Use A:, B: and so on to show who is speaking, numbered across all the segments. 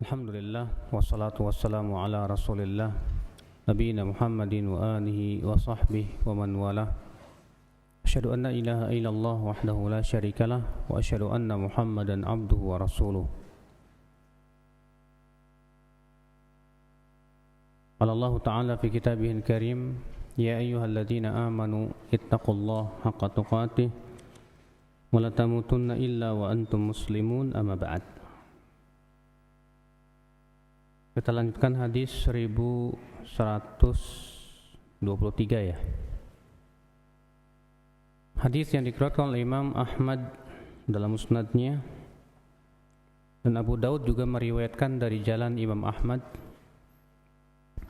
A: Alhamdulillah wassalatu wassalamu ala Rasulillah nabiyina Muhammadin wa alihi wa sahbihi wa man walah. Asyhadu an la ilaha illallah wahdahu la syarikalah wa asyhadu anna Muhammadan abduhu wa rasuluh. Qala Allah Ta'ala fi kitabihil karim, ya ayyuhalladzina amanu ittaqullaha haqqa tuqatih wa la tamutunna illa wa antum muslimun, amma ba'd. Kita lanjutkan hadis 1123 ya. Hadis yang dikeluarkan oleh Imam Ahmad dalam musnadnya, dan Abu Daud juga meriwayatkan dari jalan Imam Ahmad,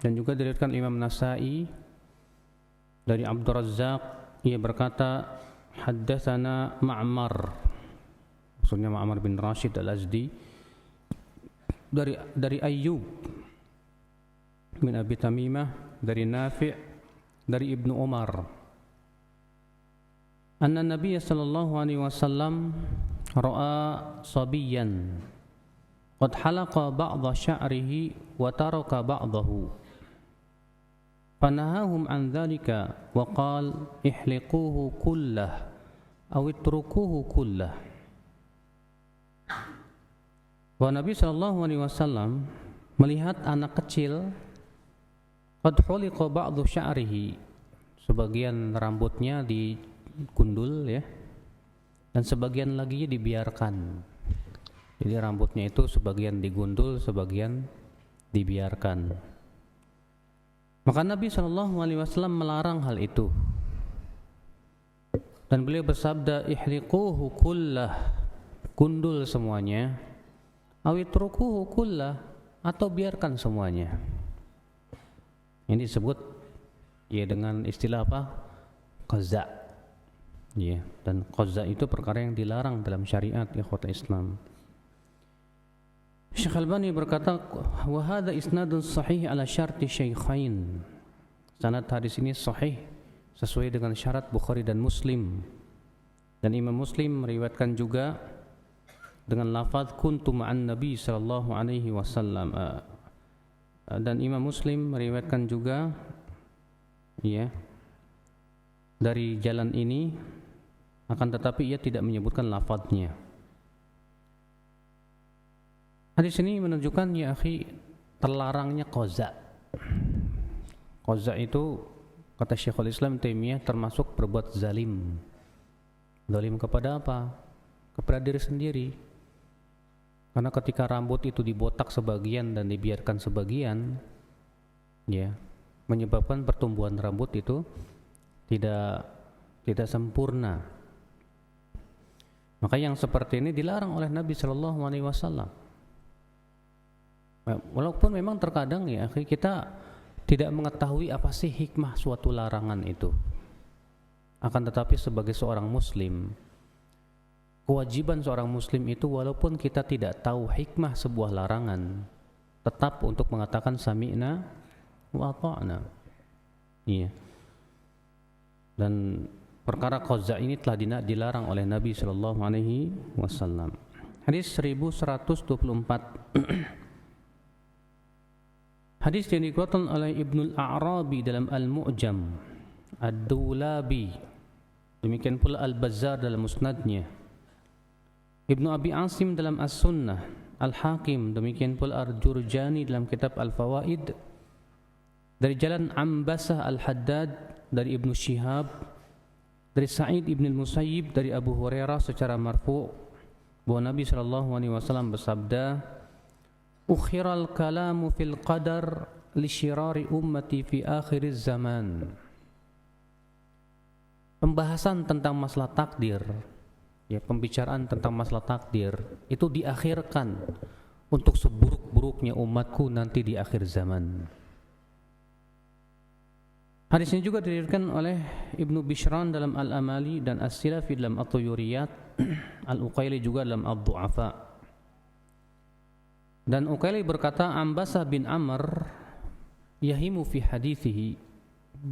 A: dan juga diriwayatkan Imam Nasa'i dari Abdur Razzaq. Ia berkata, haddatsana Ma'mar, maksudnya Ma'mar bin Rashid al-Azdi, dari Ayyub bin Abi Tamimah, dari Nafi', dari Ibnu Umar, anna Nabiy sallallahu alaihi wasallam ra'a sabiyan qad halaqa ba'dha sya'rihi wa taraka ba'dahu fanahahum an dhalika wa qala ihliquhu kullah aw itrukuhu kullah. Bahwa Nabi SAW melihat anak kecil qad huliqa ba'dhu sya'rihi, sebagian rambutnya digundul ya, dan sebagian lagi dibiarkan. Jadi rambutnya itu sebagian digundul, sebagian dibiarkan. Maka Nabi SAW melarang hal itu, dan beliau bersabda, ihliquhu kullah, gundul semuanya, awitrukuhu kullah, atau biarkan semuanya. Ini disebut ya dengan istilah apa? Qaza. Ya, dan qaza itu perkara yang dilarang dalam syariat ikhwatul Islam. Syekh Albani berkata, wa hadza isnadun sahih ala syarti syaikhain. Sanad hadis ini sahih sesuai dengan syarat Bukhari dan Muslim. Dan Imam Muslim meriwayatkan juga dengan lafaz kuntu ma'an Nabi sallallahu alaihi wasallam, dan Imam Muslim meriwayatkan juga ya dari jalan ini, akan tetapi ia tidak menyebutkan lafaznya. Hadis ini menunjukkan ya akhi terlarangnya qaza. Qaza itu kata Syekhul Islam Taimiyah termasuk berbuat zalim. Zalim kepada apa? Kepada diri sendiri. Karena ketika rambut itu dibotak sebagian dan dibiarkan sebagian, ya, menyebabkan pertumbuhan rambut itu tidak sempurna. Maka yang seperti ini dilarang oleh Nabi Shallallahu Alaihi Wasallam. Walaupun memang terkadang ya kita tidak mengetahui apa sih hikmah suatu larangan itu. Akan tetapi sebagai seorang Muslim, kewajiban seorang Muslim itu walaupun kita tidak tahu hikmah sebuah larangan, tetap untuk mengatakan sami'na wa ata'na. Iya. Dan perkara qaza ini telah dilarang oleh Nabi sallallahu alaihi wasallam. Hadis 1124. Hadis yang dikeluarkan oleh Ibnul A'rabi dalam Al-Mu'jam, Ad-Dulabi, demikian pula Al-Bazzar dalam Musnadnya, Ibnu Abi Asim dalam As-Sunnah, Al-Hakim, demikian pula Al-Jurjani dalam kitab Al-Fawaid, dari jalan Ambasah Al-Haddad dari Ibnu Syihab, dari Sa'id ibn al-Musayyib dari Abu Hurairah secara marfu' bahwa Nabi SAW bersabda, ukhiral kalamu fil qadar li syirari ummati fi akhiriz zaman. Pembahasan tentang masalah takdir, ya, pembicaraan tentang masalah takdir itu diakhirkan untuk seburuk-buruknya umatku nanti di akhir zaman. Hadis ini juga diriwayatkan oleh Ibnu Bishran dalam Al-Amali dan As-Silafi dalam At-Tuyuriyat, Al-Uqaili juga dalam Ad-Du'afa. Dan Uqaili berkata, Ambasah bin Amr yahimu fi hadithihi,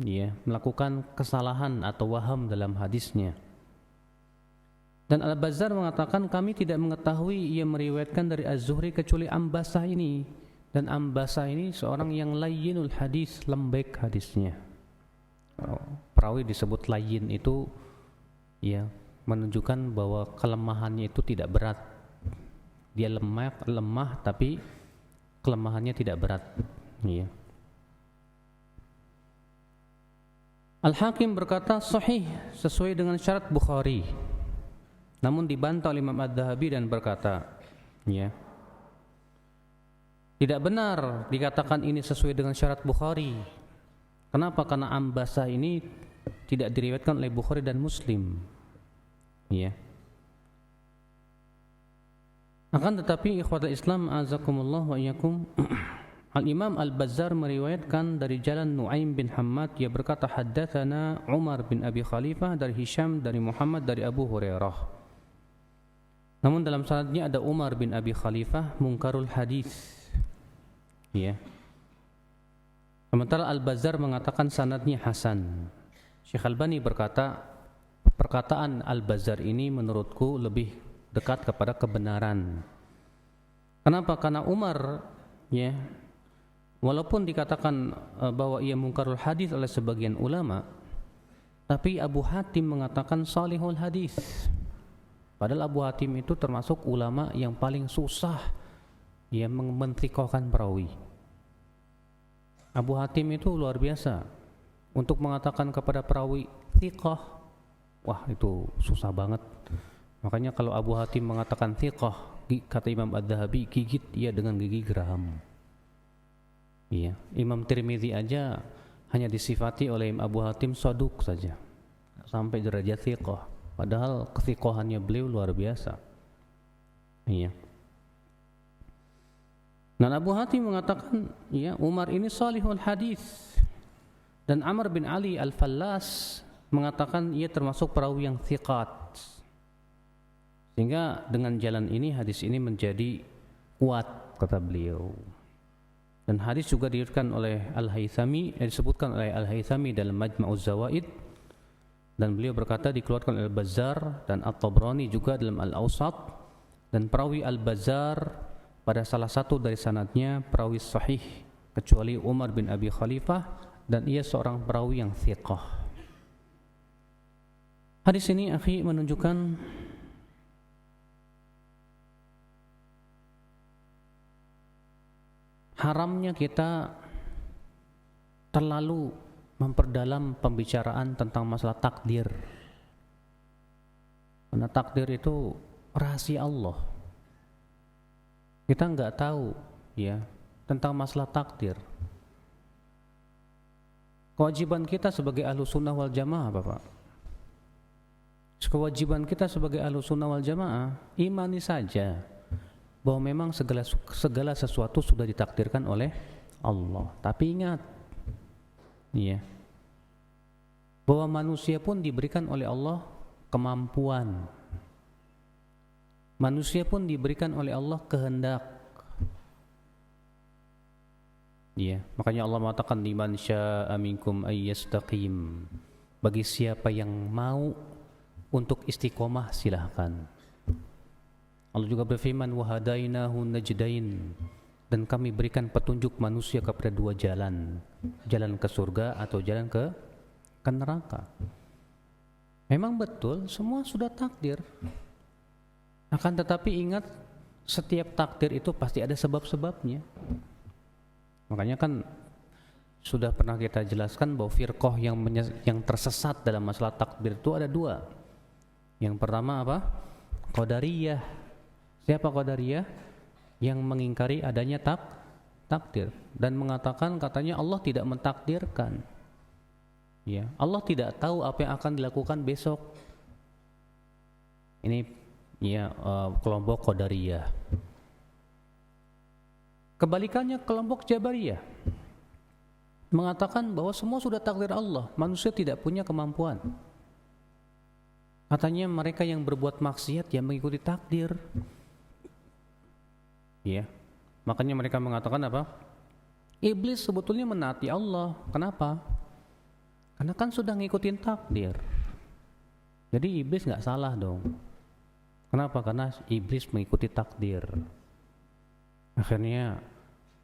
A: ya, melakukan kesalahan atau waham dalam hadisnya. Dan Al-Bazzar mengatakan kami tidak mengetahui ia meriwayatkan dari Az-Zuhri kecuali Ambasah ini. Dan Ambasah ini seorang yang layyinul hadis, lembek hadisnya. Perawi disebut layyin itu ya menunjukkan bahwa kelemahannya itu tidak berat. Dia lemah tapi kelemahannya tidak berat. Ya. Al-Hakim berkata sahih sesuai dengan syarat Bukhari. Namun dibantah oleh Imam Adz-Dzahabi dan berkata, ya, tidak benar dikatakan ini sesuai dengan syarat Bukhari. Kenapa? Karena Ambasah ini tidak diriwayatkan oleh Bukhari dan Muslim. Ya. Akan tetapi ikhwatul Islam azakumullah wa iyyakum, Al-Imam Al-Bazzar meriwayatkan dari jalan Nu'aim bin Hammad, ia berkata haddatsana Umar bin Abi Khalifah dari Hisham dari Muhammad dari Abu Hurairah. Namun dalam sanadnya ada Umar bin Abi Khalifah mungkarul hadis. Ya. Sementara Al-Bazzar mengatakan sanadnya hasan. Syekh Albani berkata, perkataan Al-Bazzar ini menurutku lebih dekat kepada kebenaran. Kenapa? Karena Umar, ya, walaupun dikatakan bahwa ia mungkarul hadis oleh sebagian ulama, tapi Abu Hatim mengatakan salihul hadis. Padahal Abu Hatim itu termasuk ulama yang paling susah ya mentrikohkan perawi. Abu Hatim itu luar biasa untuk mengatakan kepada perawi thiqah. Wah, itu susah banget. Makanya kalau Abu Hatim mengatakan thiqah, kata Imam Adz-Dzahabi, gigit ia dengan gigi geram. Iya, Imam Tirmidzi aja hanya disifati oleh Imam Abu Hatim saduq saja, sampai derajat thiqah. Padahal kethiqahannya beliau luar biasa. Iya. Dan Abu Hatim mengatakan, ya, Umar ini salihul hadis. Dan Amr bin Ali Al-Fallas mengatakan ia termasuk perawi yang thiqat. Sehingga dengan jalan ini hadis ini menjadi kuat, kata beliau. Dan hadis juga diriwayatkan oleh Al-Haythami, disebutkan oleh Al-Haythami dalam Majma'uz Zawaid, dan beliau berkata dikeluarkan oleh Al-Bazzar dan At-Tabrani juga dalam Al-Awsat, dan perawi Al-Bazzar pada salah satu dari sanadnya perawi sahih kecuali Umar bin Abi Khalifah, dan ia seorang perawi yang thiqah. Hadis ini akhi menunjukkan haramnya kita terlalu memperdalam pembicaraan tentang masalah takdir. Karena takdir itu rahasia Allah. Kita enggak tahu ya tentang masalah takdir. Kewajiban kita sebagai Ahlussunnah wal Jamaah, Bapak. Kewajiban kita sebagai Ahlussunnah wal Jamaah, imani saja bahwa memang segala sesuatu sudah ditakdirkan oleh Allah. Tapi ingat, iya, bahwa manusia pun diberikan oleh Allah kemampuan. Manusia pun diberikan oleh Allah kehendak. Iya, makanya Allah mengatakan liman syaa'a minkum ayyastaqim. Bagi siapa yang mau untuk istiqomah silahkan. Allah juga berfirman wa hadainahu najdain, dan kami berikan petunjuk manusia kepada dua jalan, jalan ke surga atau jalan ke neraka. Memang betul semua sudah takdir. Akan tetapi ingat, setiap takdir itu pasti ada sebab-sebabnya. Makanya kan sudah pernah kita jelaskan bahwa firqah yang tersesat dalam masalah takdir itu ada dua. Yang pertama apa? Qadariyah. Siapa Qadariyah? Yang mengingkari adanya takdir dan mengatakan katanya Allah tidak mentakdirkan. Ya, Allah tidak tahu apa yang akan dilakukan besok. Ini ya kelompok Qadariyah. Kebalikannya kelompok Jabariyah mengatakan bahwa semua sudah takdir Allah, manusia tidak punya kemampuan. Katanya mereka yang berbuat maksiat yang mengikuti takdir. Ya, makanya mereka mengatakan apa? Iblis sebetulnya menaati Allah. Kenapa? Karena kan sudah ngikutin takdir. Jadi iblis nggak salah dong. Kenapa? Karena iblis mengikuti takdir. Akhirnya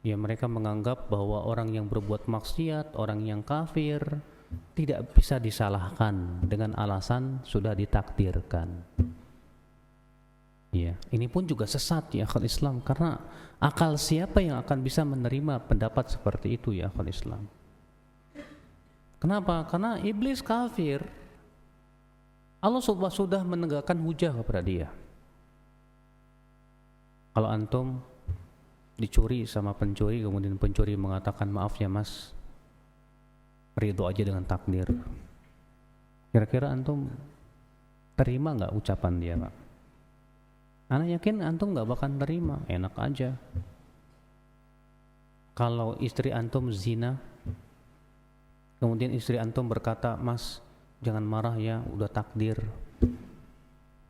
A: ya mereka menganggap bahwa orang yang berbuat maksiat, orang yang kafir tidak bisa disalahkan dengan alasan sudah ditakdirkan. Ya, ini pun juga sesat ya akal Islam, karena akal siapa yang akan bisa menerima pendapat seperti itu ya akal Islam? Kenapa? Karena iblis kafir. Allah sudah menegakkan hujah kepada dia. Kalau antum dicuri sama pencuri, kemudian pencuri mengatakan maaf ya mas, ridho aja dengan takdir, kira-kira antum terima nggak ucapan dia pak? Ana yakin antum nggak bakal terima, enak aja. Kalau istri antum zina, kemudian istri antum berkata, mas jangan marah ya, udah takdir,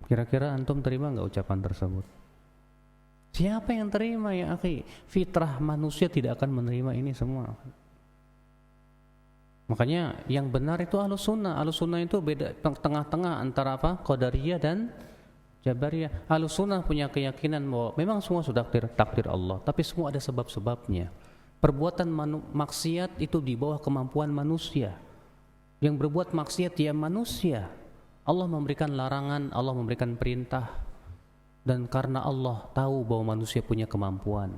A: kira-kira antum terima nggak ucapan tersebut? Siapa yang terima ya akhi? Fitrah manusia tidak akan menerima ini semua. Makanya yang benar itu Ahlus Sunnah. Ahlus Sunnah itu beda tengah-tengah antara apa? Qadariyah dan Jabariyah. Ahlus Sunnah punya keyakinan bahwa memang semua sudah takdir Allah, tapi semua ada sebab-sebabnya. Perbuatan maksiat itu di bawah kemampuan manusia. Yang berbuat maksiat dia manusia. Allah memberikan larangan, Allah memberikan perintah. Dan karena Allah tahu bahwa manusia punya kemampuan,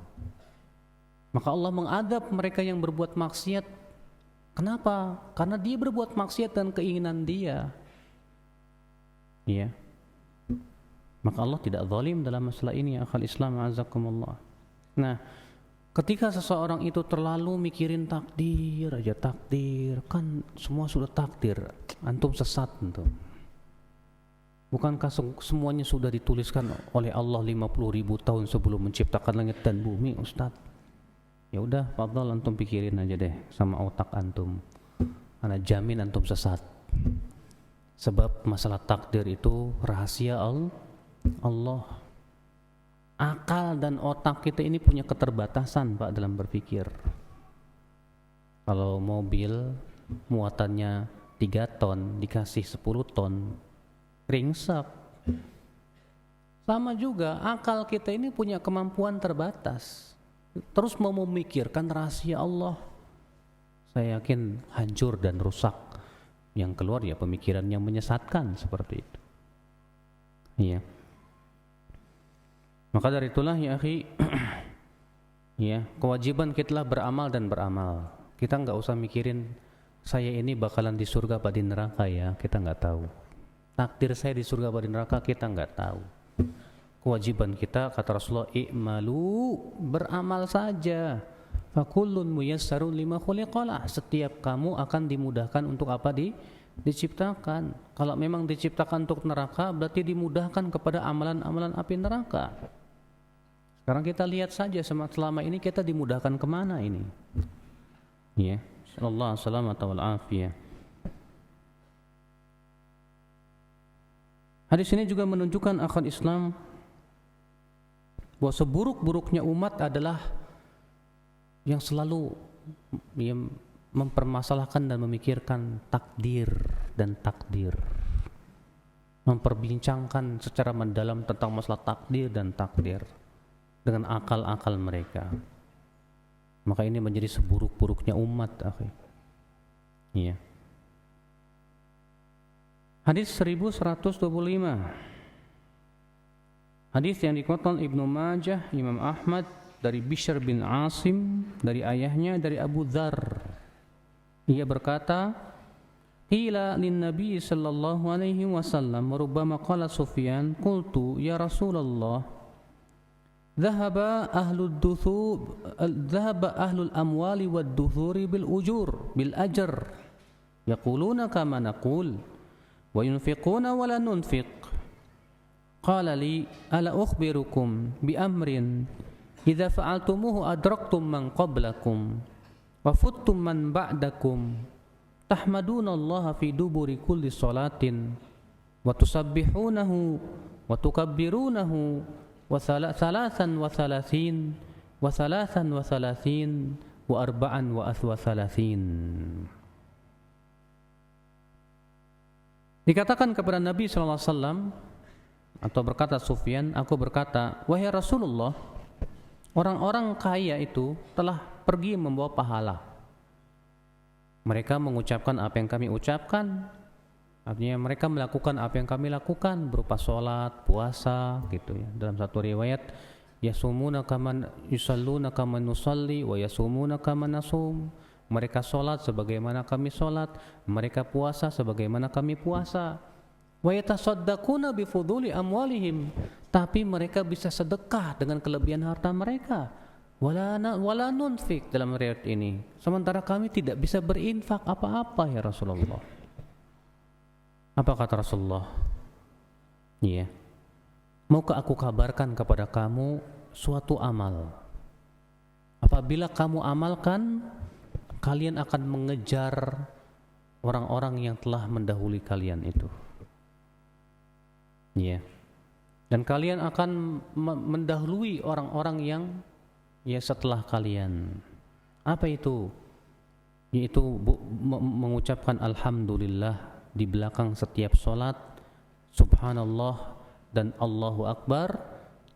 A: maka Allah mengadab mereka yang berbuat maksiat. Kenapa? Karena dia berbuat maksiat dan keinginan dia. Iya. Maka Allah tidak zalim dalam masalah ini ya akhal Islam azakumullah. Nah, ketika seseorang itu terlalu mikirin takdir aja, takdir, kan semua sudah takdir, antum sesat antum. Bukankah semuanya sudah dituliskan oleh Allah 50.000 tahun sebelum menciptakan langit dan bumi, Ustaz? Ya udah, fadhal antum pikirin aja deh sama otak antum. Ana jamin antum sesat. Sebab masalah takdir itu rahasia Allah. Akal dan otak kita ini punya keterbatasan Pak dalam berpikir. Kalau mobil muatannya 3 ton dikasih 10 ton, ringsek. Sama juga akal kita ini punya kemampuan terbatas. Terus mau memikirkan rahasia Allah, saya yakin hancur dan rusak. Yang keluar ya pemikiran yang menyesatkan seperti itu. Iya. Maka dari itulah ya akhi, ya kewajiban kita beramal dan beramal. Kita nggak usah mikirin saya ini bakalan di surga apa di neraka ya, kita nggak tahu. Takdir saya di surga atau di neraka kita enggak tahu. Kewajiban kita kata Rasulullah, i'malu, beramal saja. Fakullun muyassarun lima khuliqalah. Setiap kamu akan dimudahkan untuk apa diciptakan. Kalau memang diciptakan untuk neraka, berarti dimudahkan kepada amalan-amalan api neraka. Sekarang kita lihat saja selama ini kita dimudahkan kemana ini? Ya, insyaallah salamata wal afiyah. Hadis ini juga menunjukkan akal Islam bahwa seburuk-buruknya umat adalah yang selalu mempermasalahkan dan memikirkan takdir dan takdir, memperbincangkan secara mendalam tentang masalah takdir dan takdir dengan akal-akal mereka. Maka ini menjadi seburuk-buruknya umat, akhi. Iya. Hadis 1125. Hadis yang dikeluarkan Ibnu Majah, Imam Ahmad dari Bishr bin Asim dari ayahnya dari Abu Dzar. Ia berkata, "Qila lin Nabi sallallahu alaihi wasallam, rubbama qala Sufyan, qultu ya Rasulullah, dhahaba ahlul amwali wad duthuri bil ujur bil ajr yaquluna kama naqul wa yunfiquna wa la nunfiq. Qala li ala ukhbirukum bi amrin idza fa'altumuhu adraktum man qablakum wa futtum man ba'dakum tahmaduna Allah fi duburi kulli salatin wa tusabbihunahu wa tukabbirunahu wa thalathan wa thalathin wa thalathan wa thalathin wa arba'an wa thalathin." Dikatakan kepada Nabi SAW, atau berkata Sufyan, aku berkata, wahai Rasulullah, orang-orang kaya itu telah pergi membawa pahala. Mereka mengucapkan apa yang kami ucapkan, artinya mereka melakukan apa yang kami lakukan berupa sholat, puasa, gitu ya. Dalam satu riwayat, yasumuna kaman yusalluna kaman nusalli wa yasumuna kaman nasum. Mereka sholat sebagaimana kami sholat, mereka puasa sebagaimana kami puasa. Wa yatasaddaquna bi fuduli amwalihim, tapi mereka bisa sedekah dengan kelebihan harta mereka. Wala nunfik, dalam riwayat ini, sementara kami tidak bisa berinfak apa-apa ya Rasulullah. Apa kata Rasulullah? Iya. Maukah aku kabarkan kepada kamu suatu amal? Apabila kamu amalkan, kalian akan mengejar orang-orang yang telah mendahului kalian itu. Ya. Dan kalian akan mendahului orang-orang yang setelah kalian. Apa itu? Yaitu mengucapkan alhamdulillah di belakang setiap salat, subhanallah dan Allahu Akbar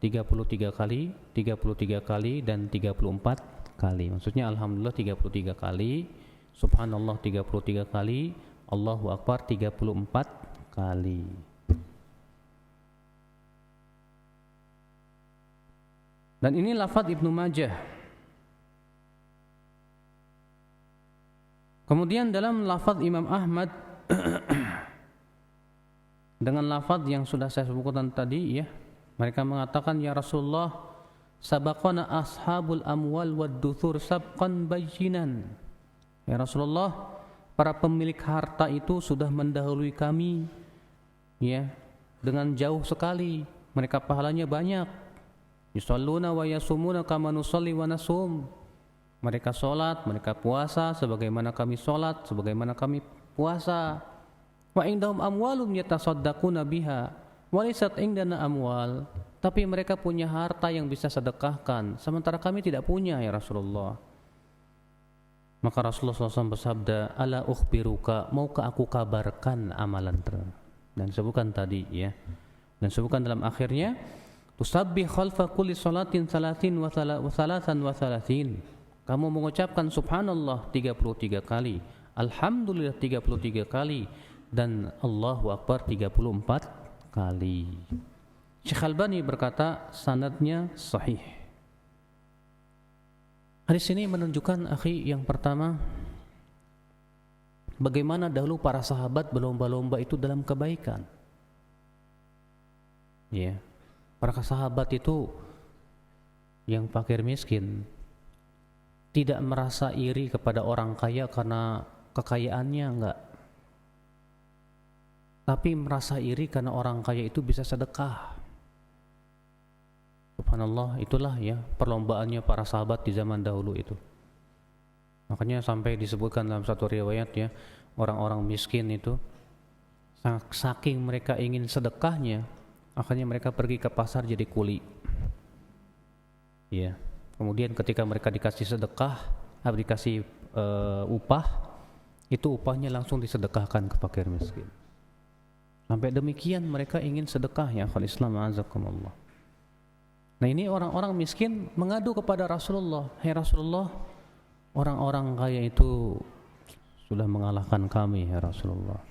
A: 33 kali, 33 kali dan 34 kali. Maksudnya alhamdulillah 33 kali, subhanallah 33 kali, Allahu Akbar 34 kali. Dan ini lafaz Ibnu Majah. Kemudian dalam lafaz Imam Ahmad dengan lafaz yang sudah saya sebutkan tadi ya, mereka mengatakan, ya Rasulullah, sabaqana ashabul amwal wad duthur sabqan bajinan. Ya Rasulullah, para pemilik harta itu sudah mendahului kami ya, dengan jauh sekali. Mereka pahalanya banyak. Yusalluna wa yasumuna kama nusalli wa nasum. Mereka salat, mereka puasa sebagaimana kami salat, sebagaimana kami puasa. Wa indahum amwalum yatasaddaquna biha wa laysat indana amwal. Tapi mereka punya harta yang bisa sedekahkan, sementara kami tidak punya ya Rasulullah. Maka Rasulullah SAW bersabda, ala ukhbiruka, maukah aku kabarkan amalan dan sebutkan tadi ya. Dan sebutkan dalam akhirnya, tusabbih khalfa kulli salatin salatin wa salatan wa salatin. Kamu mengucapkan subhanallah 33 kali, alhamdulillah 33 kali, dan Allahu Akbar 34 kali. Syekh Albani berkata sanadnya sahih. Hadis ini menunjukkan akhi yang pertama, bagaimana dahulu para sahabat berlomba-lomba itu dalam kebaikan. Ya. Para sahabat itu yang fakir miskin tidak merasa iri kepada orang kaya karena kekayaannya, enggak. Tapi merasa iri karena orang kaya itu bisa sedekah. Subhanallah, itulah ya perlombaannya para sahabat di zaman dahulu itu. Makanya sampai disebutkan dalam satu riwayat ya, orang-orang miskin itu saking mereka ingin sedekahnya, akhirnya mereka pergi ke pasar jadi kuli. Ya. Kemudian ketika mereka dikasih sedekah, dikasih upah, itu upahnya langsung disedekahkan ke fakir miskin. Sampai demikian mereka ingin sedekah ya akhwal Islam azakumullah. Nah ini orang-orang miskin mengadu kepada Rasulullah, "Hai Rasulullah, orang-orang kaya itu sudah mengalahkan kami ya Rasulullah.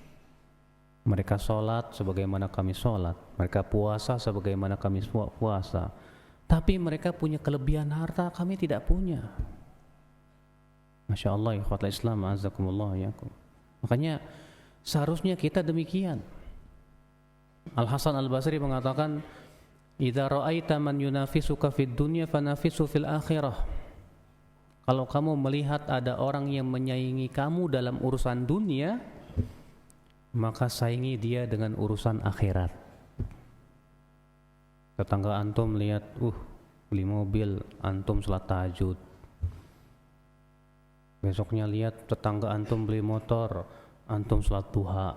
A: Mereka sholat sebagaimana kami sholat, mereka puasa sebagaimana kami puasa, tapi mereka punya kelebihan harta, kami tidak punya." Masya Allah ya ikhwatul Islam azakumullah ya. Makanya seharusnya kita demikian. Al Hasan Al Basri mengatakan, "Idza ra'aita man yunafisuka fid dunya fanafisu fil akhirah." Kalau kamu melihat ada orang yang menyaingi kamu dalam urusan dunia, maka saingi dia dengan urusan akhirat. Tetangga antum lihat, beli mobil, antum salat tahajud. Besoknya lihat tetangga antum beli motor, antum salat duha.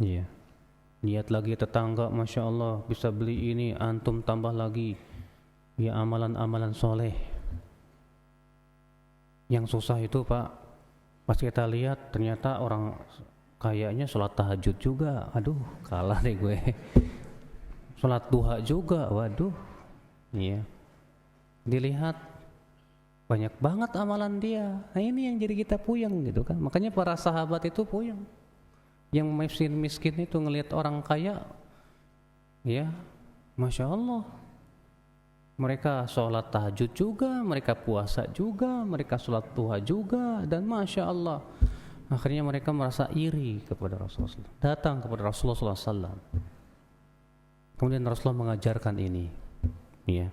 A: Iya. Lihat lagi tetangga, Masya Allah bisa beli ini, antum tambah lagi ya amalan-amalan soleh. Yang susah itu Pak, pas kita lihat ternyata orang kayaknya sholat tahajud juga, aduh kalah deh gue. Sholat duha juga, waduh, iya. Dilihat banyak banget amalan dia. Nah ini yang jadi kita puyeng gitu kan. Makanya para sahabat itu puyeng. Yang miskin itu ngelihat orang kaya, ya, masya Allah. Mereka sholat tahajud juga, mereka puasa juga, mereka sholat duha juga, dan masya Allah. Akhirnya mereka merasa iri kepada Rasulullah, datang kepada Rasulullah SAW. Kemudian Rasulullah mengajarkan ini, ya.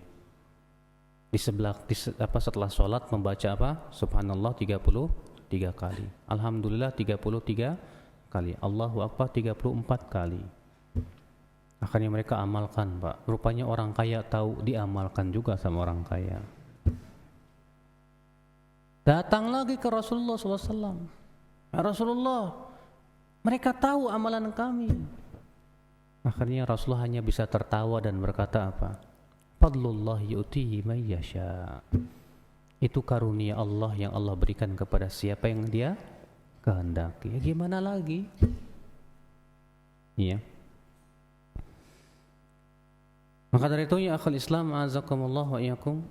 A: Setelah sholat membaca apa? Subhanallah 33 kali, Alhamdulillah 33 kali, Allahu Akbar 34 kali. Akhirnya mereka amalkan, Pak. Rupanya orang kaya tahu, diamalkan juga sama orang kaya. Datang lagi ke Rasulullah SAW. Ya Rasulullah, mereka tahu amalan kami. Akhirnya Rasulullah hanya bisa tertawa dan berkata apa? Fadlullah yu'tihi man yasha. Itu karunia Allah yang Allah berikan kepada siapa yang dia kehendaki. Ya gimana lagi? Iya. Maka dari itu ya akhul Islam azakumullah wa iyyakum.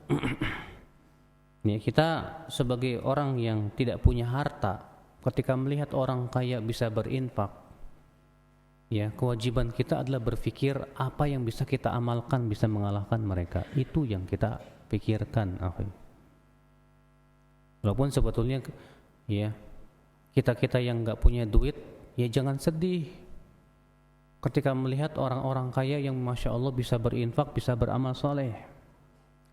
A: Ya, kita sebagai orang yang tidak punya harta, ketika melihat orang kaya bisa berinfak, ya kewajiban kita adalah berpikir apa yang bisa kita amalkan bisa mengalahkan mereka. Itu yang kita pikirkan, akhir. Walaupun sebetulnya ya kita yang nggak punya duit, ya jangan sedih ketika melihat orang-orang kaya yang masya Allah bisa berinfak, bisa beramal soleh.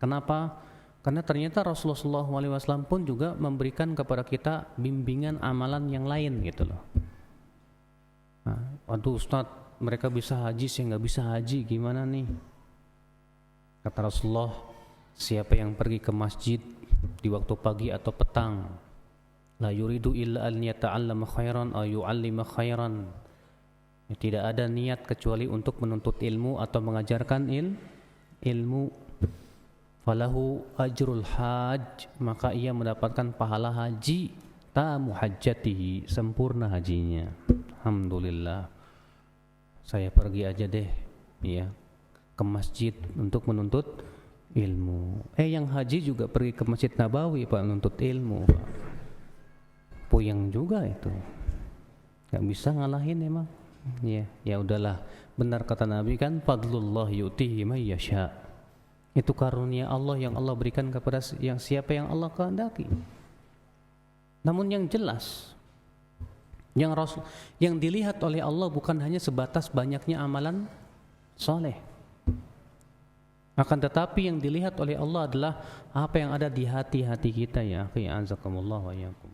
A: Kenapa? Karena ternyata Rasulullah SAW pun juga memberikan kepada kita bimbingan amalan yang lain gitu loh. Nah, waduh Ustaz, mereka bisa haji, saya nggak bisa haji, gimana nih? Kata Rasulullah, siapa yang pergi ke masjid di waktu pagi atau petang, la yuridu illa an yata'allama khairan aw yu'allima khairan. Ya, tidak ada niat kecuali untuk menuntut ilmu atau mengajarkan ilmu. Falahu ajrul hajj, maka ia mendapatkan pahala haji tamu hajjatihi, sempurna hajinya. Alhamdulillah, saya pergi aja deh ya ke masjid untuk menuntut ilmu. Yang haji juga pergi ke Masjid Nabawi Pak menuntut ilmu, Pak. Puyeng juga itu, gak bisa ngalahin emang. Ya udahlah, benar kata Nabi kan, fadlullah yu'tihi man yasha. Itu karunia Allah yang Allah berikan kepada yang siapa yang Allah kehendaki. Namun yang jelas, yang dilihat oleh Allah bukan hanya sebatas banyaknya amalan soleh. Akan tetapi yang dilihat oleh Allah adalah apa yang ada di hati-hati kita, ya akhi azakumullah wa iyyakum.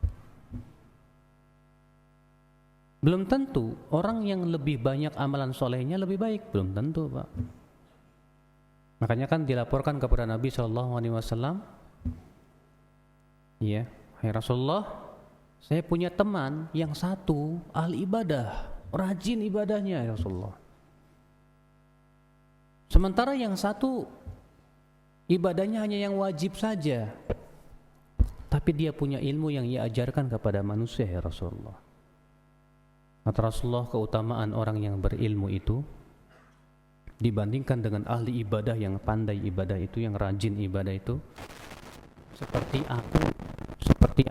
A: Belum tentu orang yang lebih banyak amalan solehnya lebih baik, belum tentu, Pak. Makanya kan dilaporkan kepada Nabi SAW, ya, hai Rasulullah, saya punya teman yang satu ahli ibadah, rajin ibadahnya ya Rasulullah. Sementara yang satu ibadahnya hanya yang wajib saja, tapi dia punya ilmu yang ia ajarkan kepada manusia ya Rasulullah. Kata Rasulullah, keutamaan orang yang berilmu itu dibandingkan dengan ahli ibadah yang pandai ibadah itu, yang rajin ibadah itu, seperti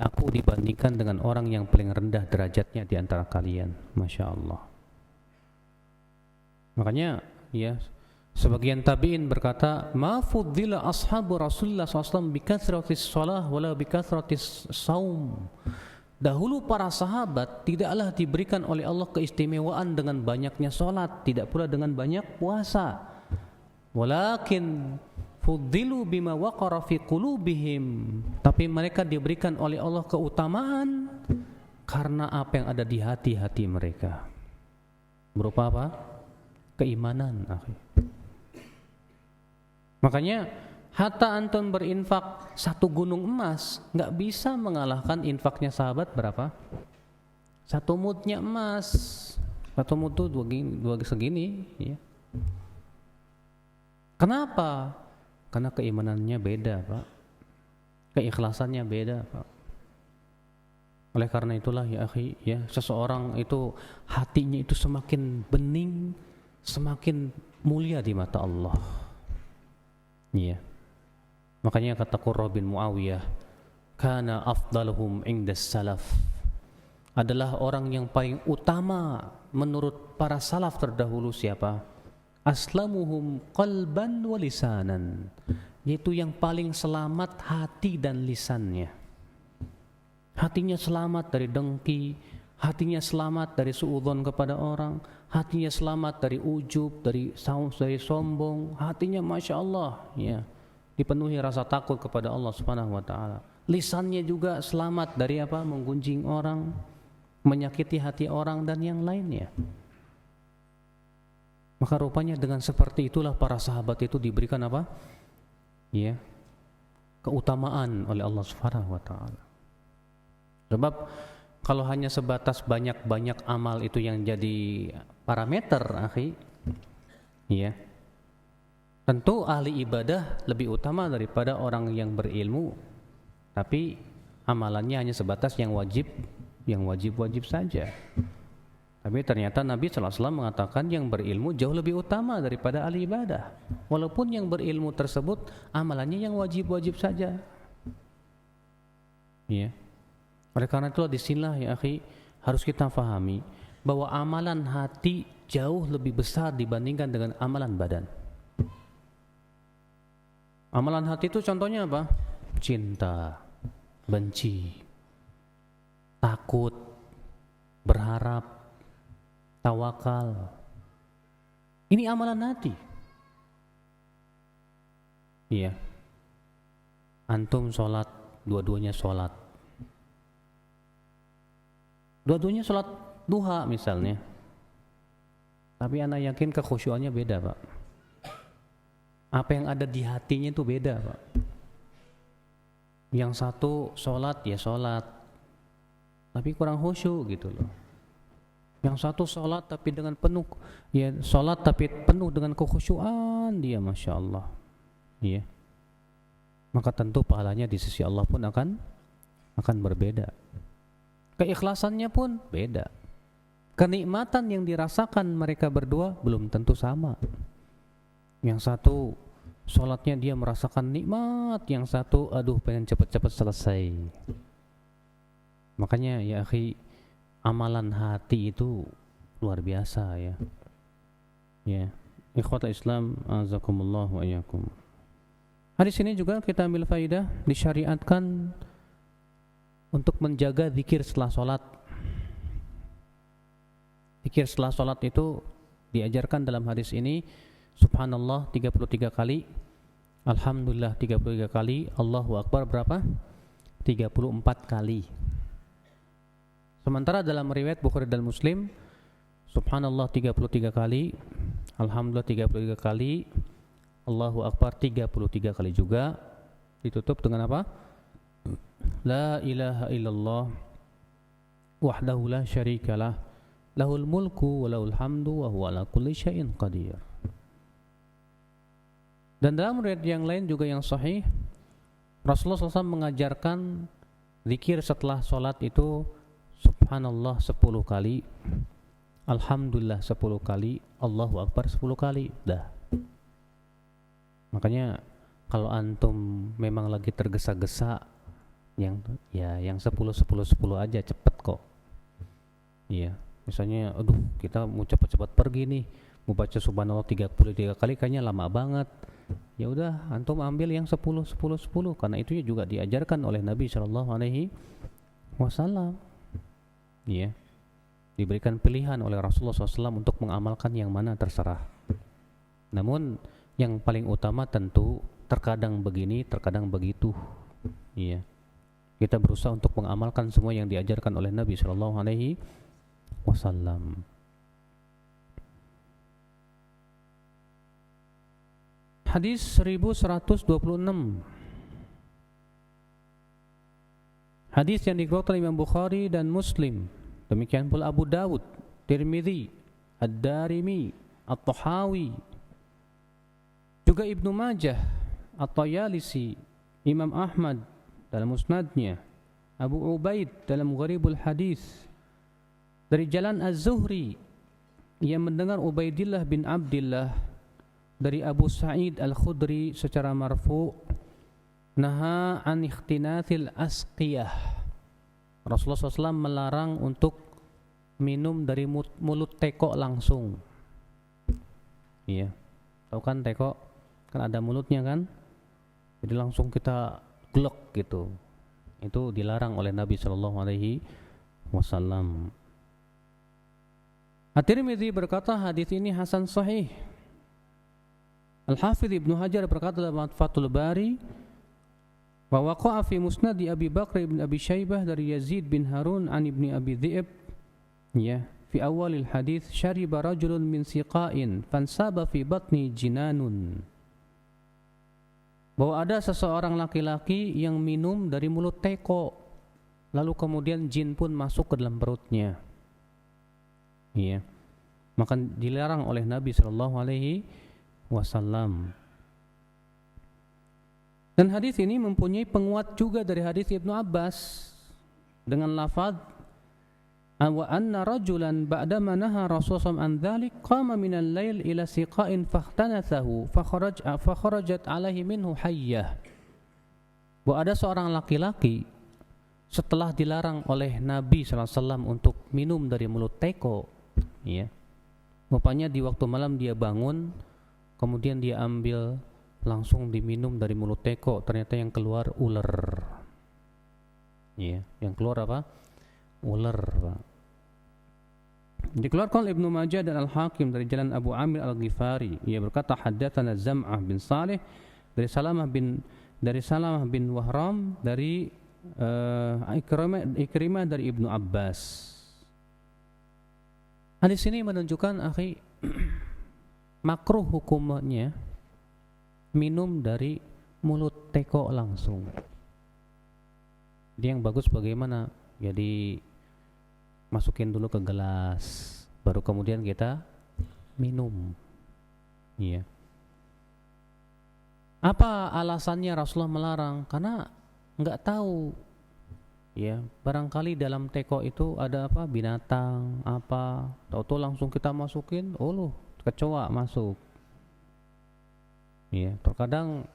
A: aku dibandingkan dengan orang yang paling rendah derajatnya di antara kalian. Masya Allah. Makanya ya sebagian tabi'in berkata, ma fuddila ashabu Rasulullah SAW bikathratis shalah wala bikathratis saum. Dahulu para sahabat tidaklah diberikan oleh Allah keistimewaan dengan banyaknya solat, tidak pula dengan banyak puasa. Walakin fuddilu bima waqara fi qulubihim. Tapi mereka diberikan oleh Allah keutamaan karena apa yang ada di hati-hati mereka. Berupa apa? Keimanan, akhi. Makanya hatta antum berinfak 1 gunung emas nggak bisa mengalahkan infaknya sahabat berapa? 1 mudnya emas. 1 mud itu 2 segini, ya. Kenapa? Karena keimanannya beda, Pak. Keikhlasannya beda, Pak. Oleh karena itulah ya akhi, ya, seseorang itu hatinya itu semakin bening, semakin mulia di mata Allah. Iya. Makanya kata Qurra bin Muawiyah, kana afdaluhum indas salaf, adalah orang yang paling utama menurut para salaf terdahulu siapa? Aslamuhum qalban wa lisanan, yaitu yang paling selamat hati dan lisannya. Hatinya selamat dari dengki, hatinya selamat dari suudzon kepada orang, hatinya selamat dari ujub, dari sombong, hatinya masya Allah, ya, dipenuhi rasa takut kepada Allah Subhanahu wa taala. Lisannya juga selamat dari apa? Menggunjing orang, menyakiti hati orang dan yang lainnya. Maka rupanya dengan seperti itulah para sahabat itu diberikan apa? Ya, keutamaan oleh Allah Subhanahu wa taala. Sebab kalau hanya sebatas banyak-banyak amal itu yang jadi parameter, akhi, ya, tentu ahli ibadah lebih utama daripada orang yang berilmu, tapi amalannya hanya sebatas yang wajib saja. Tapi ternyata Nabi SAW mengatakan yang berilmu jauh lebih utama daripada ahli ibadah, walaupun yang berilmu tersebut amalannya yang wajib saja. Ya. Oleh karena itulah disinilah ya akhi, harus kita fahami bahwa amalan hati jauh lebih besar dibandingkan dengan amalan badan. Amalan hati itu contohnya apa? Cinta, benci, takut, berharap, tawakal. Ini amalan hati. Iya. Antum sholat, dua-duanya sholat. Dua-duanya sholat duha misalnya, tapi anak yakin kekhusyuannya beda, Pak. Apa yang ada di hatinya itu beda, Pak. Yang satu sholat ya sholat, tapi kurang khusyuk gitu loh. Yang satu sholat tapi dengan penuh, ya sholat tapi penuh dengan kekhusyuan dia, masya Allah. Iya. Maka tentu pahalanya di sisi Allah pun akan berbeda. Keikhlasannya pun beda. Kenikmatan yang dirasakan mereka berdua belum tentu sama. Yang satu sholatnya dia merasakan nikmat, yang satu aduh pengen cepat-cepat selesai. Makanya ya akhi, amalan hati itu luar biasa ya. Ya, ikhwatul Islam, azakumullah wa iyyakum. Hadis ini juga kita ambil faidah, disyariatkan untuk menjaga zikir setelah sholat. Zikir setelah sholat itu diajarkan dalam hadis ini, subhanallah 33 kali, alhamdulillah 33 kali, Allahu Akbar berapa? 34 kali. Sementara dalam riwayat Bukhari dan Muslim, subhanallah 33 kali, alhamdulillah 33 kali, Allahu Akbar 33 kali juga, ditutup dengan apa? La ilaha illallah wahdahu la syarikalah lahul mulku wa lahul hamdu wa huwa ala kulli syai'in qadir. Dan dalam riwayat yang lain juga yang sahih, Rasulullah SAW mengajarkan zikir setelah sholat itu subhanallah 10 kali, alhamdulillah 10 kali, Allahu Akbar 10 kali. Dah. Makanya kalau antum memang lagi tergesa-gesa, yang 10 aja cepet kok. Iya, misalnya aduh kita mau cepat-cepat pergi nih, mau baca subhanallah 33 kali kayaknya lama banget. Ya udah antum ambil yang 10 karena itu juga diajarkan oleh Nabi sallallahu alaihi wasallam. Iya. Diberikan pilihan oleh Rasulullah SAW untuk mengamalkan yang mana terserah. Namun yang paling utama tentu terkadang begini, terkadang begitu. Iya. Kita berusaha untuk mengamalkan semua yang diajarkan oleh Nabi sallallahu alaihi wasallam. Hadis 1126. Hadis yang dikeluarkan Imam Bukhari dan Muslim. Demikian pula Abu Dawud, Tirmidzi, Ad-Darimi, At-Tahawi, juga Ibnu Majah, At-Tayalisi, Imam Ahmad dalam musnadnya, Abu Ubaid dalam Gharibul Hadis dari jalan Az-Zuhri, ia mendengar Ubaidillah bin Abdillah dari Abu Sa'id Al-Khudri secara marfu, naha an ikhtinathil asqiyah. Rasulullah SAW melarang untuk minum dari mulut teko langsung. Iya, tahu kan teko? Kan ada mulutnya kan? Jadi langsung kita glek gitu. Itu dilarang oleh Nabi SAW. At-Tirmidzi berkata hadis ini hasan sahih. Al-Hafidz Ibnu Hajar berkata dalam Fathul Bari, wa waqa'a fi musnad Abi Bakr ibn Abi Syaibah dari Yazid bin Harun an ibni Abi Dhi'b, ya, fi awalil hadis, syariba rajulun min siqa'in fansaba fi batni jinanun. Bahwa ada seseorang laki-laki yang minum dari mulut teko, lalu kemudian jin pun masuk ke dalam perutnya. Iya. Maka dilarang oleh Nabi SAW. Dan hadis ini mempunyai penguat juga dari hadis Ibnu Abbas dengan lafaz wa anna rajulan ba'dama naha Rasulullah an dzalik qama min al-lail ila siqa'in fahtanathahu fakharajat alaihi minhu hayyah. Bahwa ada seorang laki-laki setelah dilarang oleh Nabi SAW untuk minum dari mulut teko, ya, rupanya di waktu malam dia bangun, kemudian dia ambil langsung diminum dari mulut teko, ternyata yang keluar ular. Ya, yang keluar apa? Ular, Pak. Dikeluarkan oleh Ibnu Majah dan Al-Hakim dari jalan Abu Amir Al-Ghifari. Ia berkata haddatsana Zam'ah bin Salih dari Salamah bin Wahram dari Ikrimah dari Ibnu Abbas. Hadis ini menunjukkan akhi makruh hukumnya minum dari mulut teko langsung. Dia yang bagus bagaimana? Jadi masukin dulu ke gelas, baru kemudian kita minum. Iya. Apa alasannya Rasulullah melarang? Karena nggak tahu. Ya, barangkali dalam teko itu ada apa? Binatang, apa? Tahu-tahu langsung kita masukin, oh loh, kecoa masuk. Iya, terkadang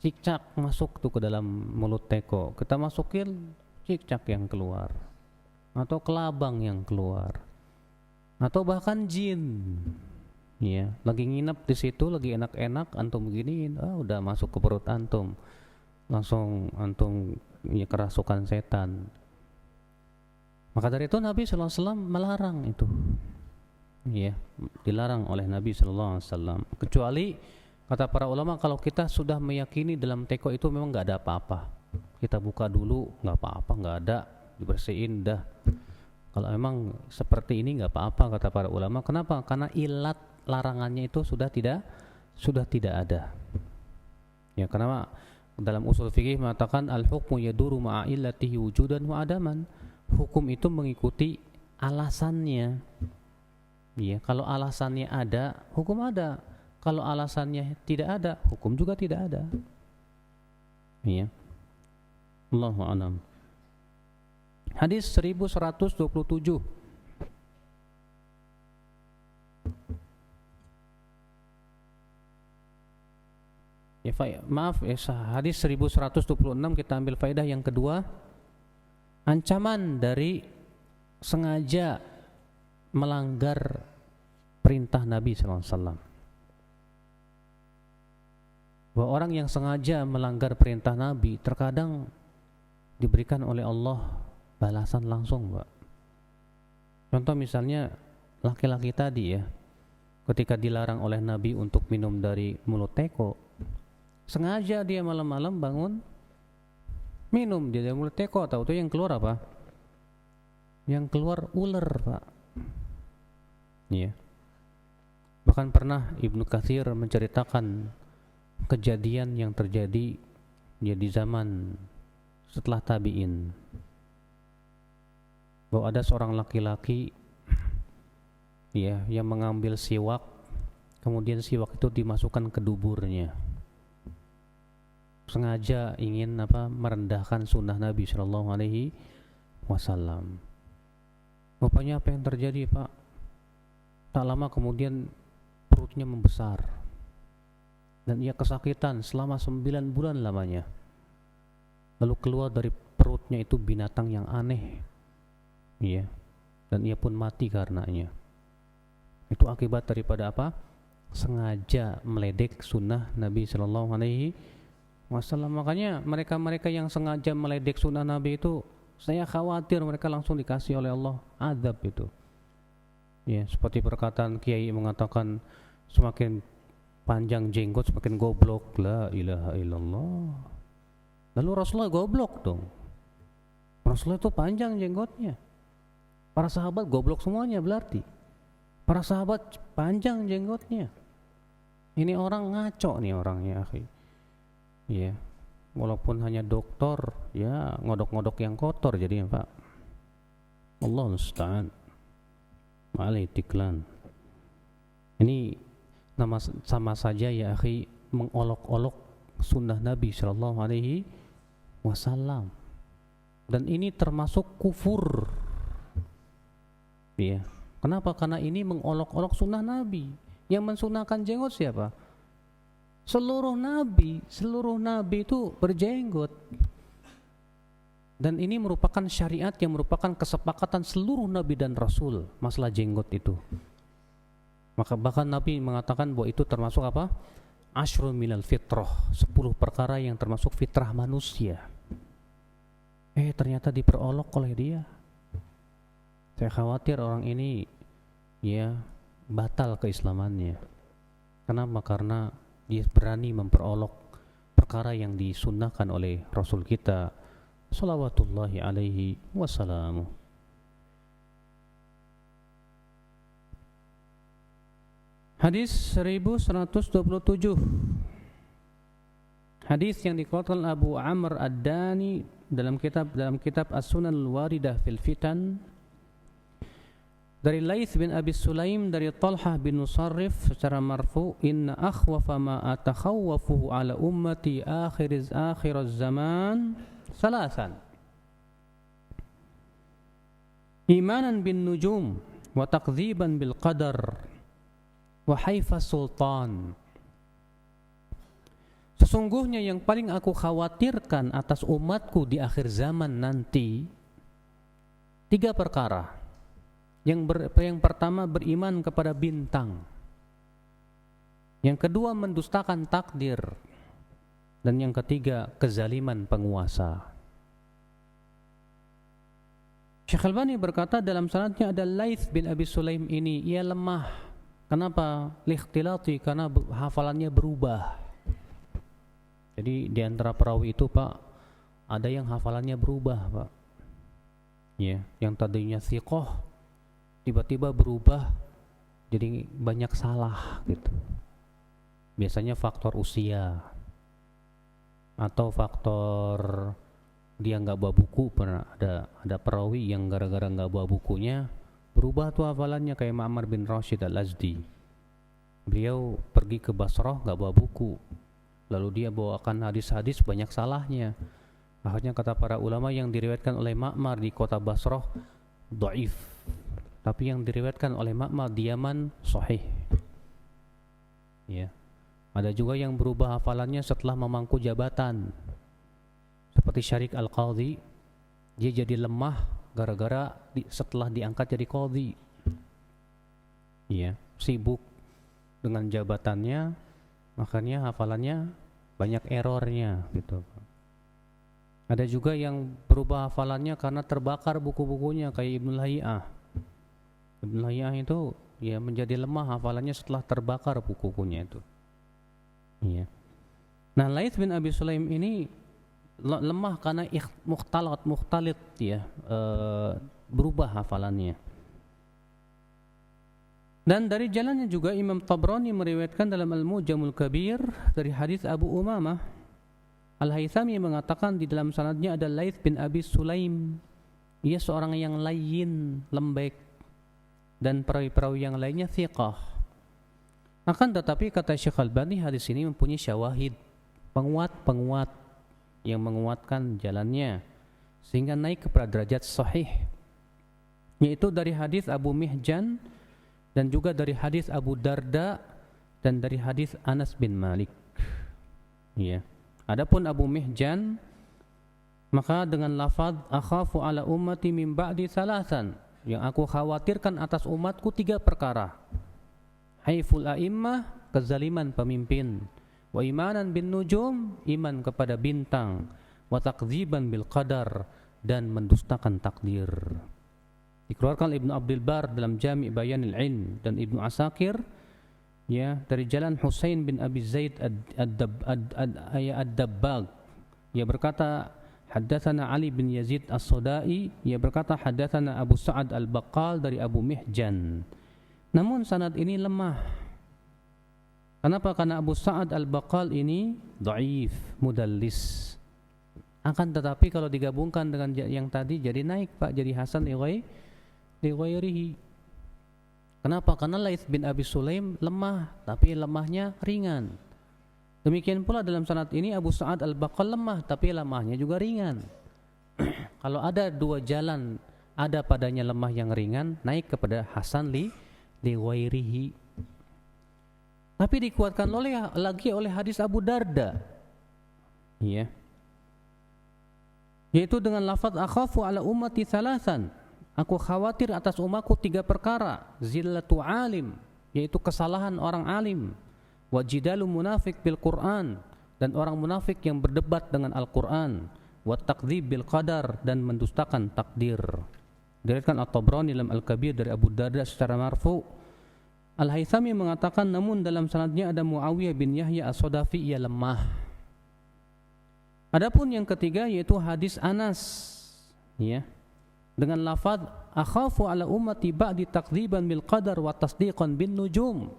A: cicak masuk tuh ke dalam mulut teko. Kita masukin, cicak yang keluar. Atau kelabang yang keluar. Atau bahkan jin. Iya, lagi nginep di situ, lagi enak-enak, antum beginiin, udah masuk ke perut antum. Langsung antum ya kerasukan setan. Maka dari itu Nabi SAW melarang itu. Ya, dilarang oleh Nabi SAW. Kecuali kata para ulama kalau kita sudah meyakini dalam teko itu memang nggak ada apa-apa, kita buka dulu nggak apa-apa, nggak ada, dibersihin dah. Kalau memang seperti ini nggak apa-apa kata para ulama. Kenapa? Karena ilat larangannya itu sudah tidak ada. Ya, karena dalam usul fikih mengatakan al-hukmu yaduru ma'a illatihi wujudan wa adaman. Hukum itu mengikuti alasannya. Ya, kalau alasannya ada, hukum ada. Kalau alasannya tidak ada, hukum juga tidak ada. Ya. Allahu a'lam. Hadis 1127. Ya, maaf ya, hadis 1126 kita ambil faedah yang kedua. Ancaman dari sengaja melanggar perintah Nabi SAW. Bahwa orang yang sengaja melanggar perintah Nabi terkadang diberikan oleh Allah balasan langsung, Pak. Contoh misalnya laki-laki tadi ya, ketika dilarang oleh Nabi untuk minum dari mulut teko, sengaja dia malam-malam bangun minum dia dari mulut teko, tahu-tahu yang keluar apa? Yang keluar ular, Pak. Iya. Bahkan pernah Ibnu Katsir menceritakan kejadian yang terjadi ya di zaman setelah tabi'in, bahwa ada seorang laki-laki ya yang mengambil siwak, kemudian siwak itu dimasukkan ke duburnya. sengaja ingin merendahkan sunnah Nabi Shallallahu Alaihi Wasallam. Rupanya apa yang terjadi, Pak? Tak lama kemudian perutnya membesar dan ia kesakitan selama 9 bulan lamanya. Lalu keluar dari perutnya itu binatang yang aneh, ya, dan ia pun mati karenanya. Itu akibat daripada apa? Sengaja meledek sunnah Nabi Shallallahu Alaihi Wasallam. Makanya mereka-mereka yang sengaja meledek sunnah Nabi itu, saya khawatir mereka langsung dikasih oleh Allah azab itu. Ya, seperti perkataan Kiai mengatakan, semakin panjang jenggot semakin goblok. La ilaha illallah. Lalu Rasulullah goblok dong. Rasulullah itu panjang jenggotnya. Para sahabat goblok semuanya berarti. Para sahabat panjang jenggotnya. Ini orang ngaco nih orangnya, akhi. Ya, walaupun hanya doktor, ya ngodok-ngodok yang kotor jadinya, Pak. Allah musta'an. Ma'alaitiklan. Ini sama saja ya, akhi, mengolok-olok sunnah Nabi Sallallahu Alaihi Wasallam. Dan ini termasuk kufur. Ya. Kenapa? Karena ini mengolok-olok sunnah Nabi. Yang mensunahkan jenggot siapa? Seluruh nabi itu berjenggot. Dan ini merupakan syariat yang merupakan kesepakatan seluruh nabi dan rasul masalah jenggot itu. Maka bahkan Nabi mengatakan bahwa itu termasuk apa? Ashrun minal fitrah, 10 perkara yang termasuk fitrah manusia. Ternyata diperolok oleh dia. Saya khawatir orang ini ya batal keislamannya. Kenapa? Karena dia berani memperolok perkara yang disunnahkan oleh Rasul kita salawatullahi alaihi wasallam. Hadis 1127. Hadis yang dikeluarkan Abu Amr Ad-Dani dalam kitab As-Sunan Al-Waridah fil Fitan, dari Laits bin Abi Sulaim dari Talhah bin Musarrif secara marfu, inna akhwafa ma atakhawwafuhu ala ummati akhiraz zaman salasan, imanan bin nujum wa takdziban bil qadar wa haifa sultan. Sesungguhnya yang paling aku khawatirkan atas umatku di akhir zaman nanti 3 perkara. Yang pertama, beriman kepada bintang. Yang kedua, mendustakan takdir. Dan yang ketiga, kezaliman penguasa. Syekh Albani berkata dalam sanadnya ada Laits bin Abi Sulaim ini, ia lemah. Kenapa? Likhtilati, karena hafalannya berubah. Jadi di antara perawi itu, Pak, ada yang hafalannya berubah, Pak. Ya, yang tadinya thiqah tiba-tiba berubah jadi banyak salah gitu. Biasanya faktor usia atau faktor dia nggak bawa buku. Pernah ada perawi yang gara-gara nggak bawa bukunya berubah tuh hafalannya, kayak Ma'mar bin Rashid Al-Azdi. Beliau pergi ke Basrah nggak bawa buku, lalu dia bawakan hadis-hadis banyak salahnya. Akhirnya kata para ulama, yang diriwayatkan oleh Ma'mar di kota Basrah dhaif, tapi yang diriwayatkan oleh Ma'mar di Yaman sahih. Ya. Ada juga yang berubah hafalannya setelah memangku jabatan. Seperti Syarik Al-Qadhi, dia jadi lemah gara-gara setelah diangkat jadi qadhi. Ya, sibuk dengan jabatannya, makanya hafalannya banyak errornya gitu. Ada juga yang berubah hafalannya karena terbakar buku-bukunya, kayak Ibnu Lahi'ah. Ibnu Lahi'ah itu ya menjadi lemah hafalannya setelah terbakar buku-bukunya itu. Iya. Nah, Laits bin Abi Sulaim ini lemah karena mukhtalit ya, berubah hafalannya. Dan dari jalannya juga Imam Tabrani meriwayatkan dalam Al-Mu'jamul Kabir dari hadis Abu Umamah Al-Haythami mengatakan di dalam sanadnya ada Laits bin Abi Sulaim. Ia seorang yang layyin, lembek, dan perawi-perawi yang lainnya thiqah. Akan tetapi kata Syekh Albani, hadis ini mempunyai syawahid, penguat-penguat yang menguatkan jalannya sehingga naik kepada derajat sahih, yaitu dari hadis Abu Mihjan dan juga dari hadis Abu Darda dan dari hadis Anas bin Malik. Ya. Adapun Abu Mihjan, maka dengan lafaz akhafu ala ummati min ba'di salasan, yang aku khawatirkan atas umatku 3 perkara. Haiful a'immah, kezaliman pemimpin, wa imanan bin nujum, iman kepada bintang, wa takdziban bil qadar, dan mendustakan takdir. Dikeluarkan Ibnu Abdul Bar dalam Jami' Bayanil Ilm dan Ibnu Asakir ya dari jalan Husain bin Abi Zaid ad-Dabbag, ia berkata haddatsana Ali bin Yazid as-Sudai, ia berkata haddatsana Abu Sa'ad al-Baqqal dari Abu Mihjan. Namun sanad ini lemah. Kenapa? Karena Abu Sa'ad al-Baqqal ini dhaif, mudallis. Akan tetapi kalau digabungkan dengan yang tadi jadi naik Pak, jadi hasan li ghairihi. Kenapa? Karena Laits bin Abi Sulaim lemah, tapi lemahnya ringan. Demikian pula dalam sanad ini Abu Sa'ad al-Baqqal lemah, tapi lemahnya juga ringan. Kalau ada 2 jalan, ada padanya lemah yang ringan, naik kepada hasan li ghairihi. Tapi dikuatkan lagi oleh hadis Abu Darda. Iya. Yaitu dengan lafaz akhafu ala ummati salasan. Aku khawatir atas umatku 3 perkara. Zillatu alim, yaitu kesalahan orang alim. Wajidalu munafik bil Quran, dan orang munafik yang berdebat dengan Al-Quran. Wa takdzib bil qadar, dan mendustakan takdir. Diriwayatkan At-Tabrani dalam Al-Kabir dari Abu Darda secara marfu. Al-Haythami mengatakan namun dalam sanadnya ada Muawiyah bin Yahya as-Sodafi, ia lemah. Adapun yang ketiga yaitu hadis Anas, ya, dengan lafaz akhafu ala ummati ba'di takdziban bil qadar wa tasdiqan bin nujum.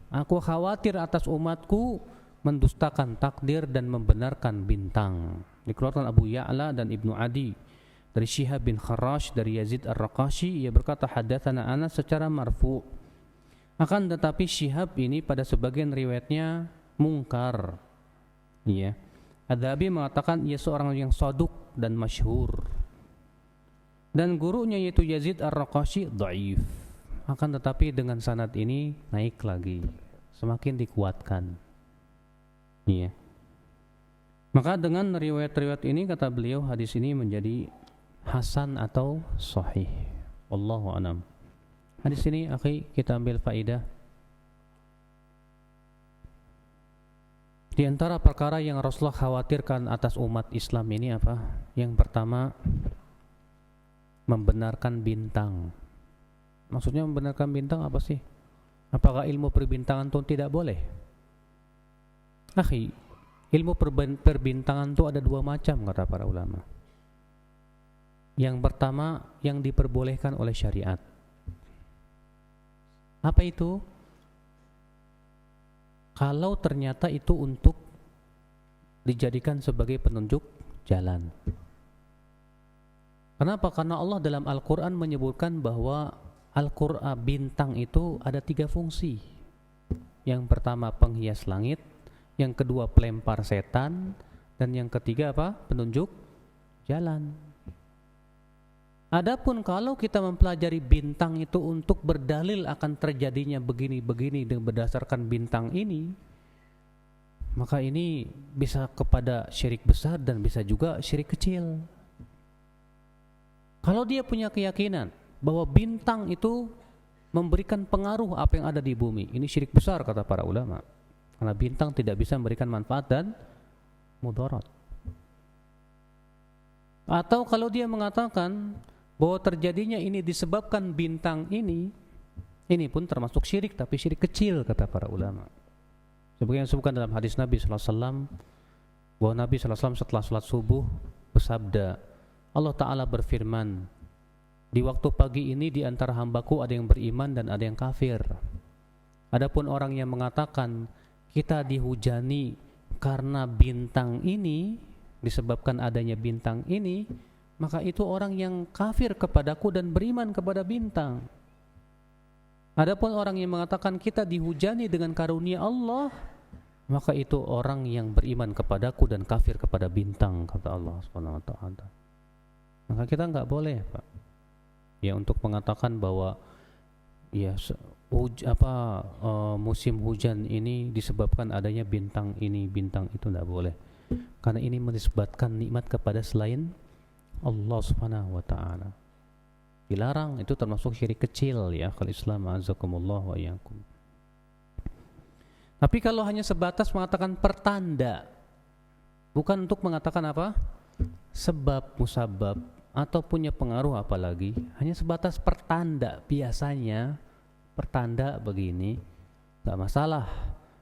A: Aku khawatir atas umatku mendustakan takdir dan membenarkan bintang. Dikeluarkan Abu Ya'la dan Ibnu Adi dari Syihab bin Kharash dari Yazid Ar-Raqashi, ia berkata hadatsana Anas secara marfu. Akan tetapi Syihab ini pada sebagian riwayatnya mungkar. Ya. Adzabi mengatakan ia seorang yang saduk dan masyhur. Dan gurunya yaitu Yazid Ar-Raqashi dhaif. Akan tetapi dengan sanad ini naik lagi, semakin dikuatkan. Iya. Maka dengan riwayat-riwayat ini kata beliau hadis ini menjadi hasan atau sahih. Wallahu a'lam. Hadis ini akhi kita ambil faidah. Di antara perkara yang Rasulullah khawatirkan atas umat Islam ini apa? Yang pertama, membenarkan bintang. Maksudnya membenarkan bintang apa sih? Apakah ilmu perbintangan itu tidak boleh? Akhi, ilmu perbintangan itu ada 2 macam kata para ulama. Yang pertama yang diperbolehkan oleh syariat. Apa itu? Kalau ternyata itu untuk dijadikan sebagai penunjuk jalan. Kenapa? Karena Allah dalam Al-Quran menyebutkan bahwa Al-Quran bintang itu ada 3 fungsi. Yang pertama penghias langit, yang kedua pelempar setan, dan yang ketiga apa? Penunjuk jalan. Adapun kalau kita mempelajari bintang itu untuk berdalil akan terjadinya begini-begini dengan berdasarkan bintang ini, maka ini bisa kepada syirik besar dan bisa juga syirik kecil. Kalau dia punya keyakinan bahwa bintang itu memberikan pengaruh apa yang ada di bumi, ini syirik besar kata para ulama. Karena bintang tidak bisa memberikan manfaat dan mudarat. Atau kalau dia mengatakan bahwa terjadinya ini disebabkan bintang ini pun termasuk syirik, tapi syirik kecil kata para ulama. Sebagaimana disebutkan dalam hadis Nabi SAW, bahwa Nabi SAW setelah sholat subuh bersabda, Allah Ta'ala berfirman, di waktu pagi ini di antara hambaku ada yang beriman dan ada yang kafir. Adapun orang yang mengatakan kita dihujani karena bintang ini, disebabkan adanya bintang ini, maka itu orang yang kafir kepadaku dan beriman kepada bintang. Adapun orang yang mengatakan kita dihujani dengan karunia Allah, maka itu orang yang beriman kepadaku dan kafir kepada bintang, kata Allah Subhanahu wa taala. Maka kita enggak boleh, Pak, ya, untuk mengatakan bahwa ya musim hujan ini disebabkan adanya bintang ini, bintang itu, enggak boleh. Karena ini menisbatkan nikmat kepada selain Allah Subhanahu wa taala. Dilarang, itu termasuk syirik kecil, ya, akal Islam azakumullah wa iyyakum. Tapi kalau hanya sebatas mengatakan pertanda, bukan untuk mengatakan apa? Sebab, musabab, atau punya pengaruh apalagi, hanya sebatas pertanda, biasanya pertanda begini, gak masalah.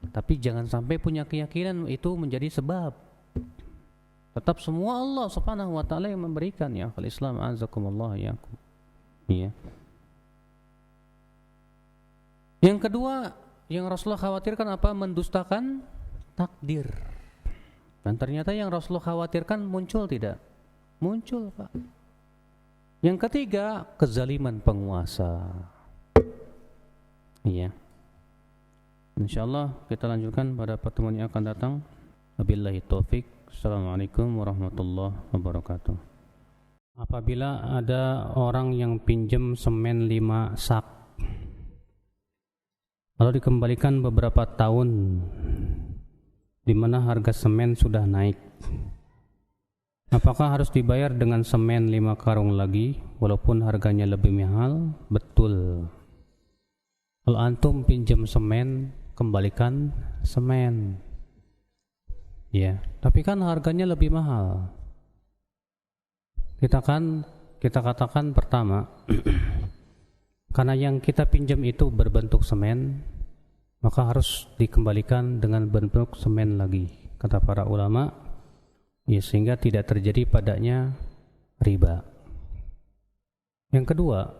A: Tapi jangan sampai punya keyakinan itu menjadi sebab. Tetap semua Allah Subhanahu wa taala yang memberikan, ya akal Islam azakumullah ya. Iya. Yang kedua yang Rasulullah khawatirkan apa? Mendustakan takdir. Dan ternyata yang Rasulullah khawatirkan muncul tidak? Muncul, Pak. Yang ketiga, kezaliman penguasa. Iya. Insyaallah kita lanjutkan pada pertemuan yang akan datang. Wabillahi taufik. Assalamualaikum warahmatullahi wabarakatuh. Apabila ada orang yang pinjam semen 5 sak, lalu dikembalikan beberapa tahun di mana harga semen sudah naik, apakah harus dibayar dengan semen 5 karung lagi walaupun harganya lebih mahal? Betul. Kalau antum pinjam semen, kembalikan semen, ya, tapi kan harganya lebih mahal. Kita katakan pertama karena yang kita pinjam itu berbentuk semen, maka harus dikembalikan dengan bentuk semen lagi, kata para ulama, ya, sehingga tidak terjadi padanya riba. Yang kedua,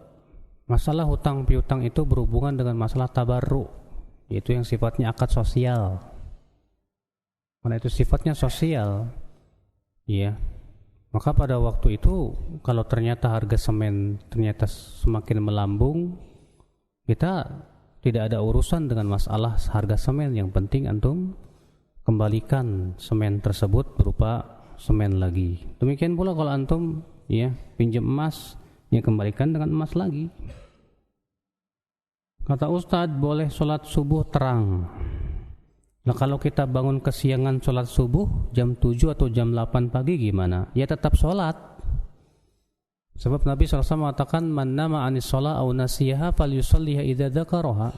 A: masalah hutang piutang itu berhubungan dengan masalah tabarruk, yaitu yang sifatnya akad sosial. Karena itu sifatnya sosial, ya, maka pada waktu itu kalau ternyata harga semen ternyata semakin melambung, kita tidak ada urusan dengan masalah harga semen. Yang penting antum kembalikan semen tersebut berupa semen lagi. Demikian pula kalau antum, ya, pinjam emas, ya, kembalikan dengan emas lagi. Kata Ustadz, boleh sholat subuh terang. Nah, kalau kita bangun kesiangan sholat subuh jam 7 atau jam 8 pagi gimana? Ya tetap sholat. Sebab Nabi SAW mengatakan, man nama anis sholat au nasiyaha falyusalliha idza dzakaraha.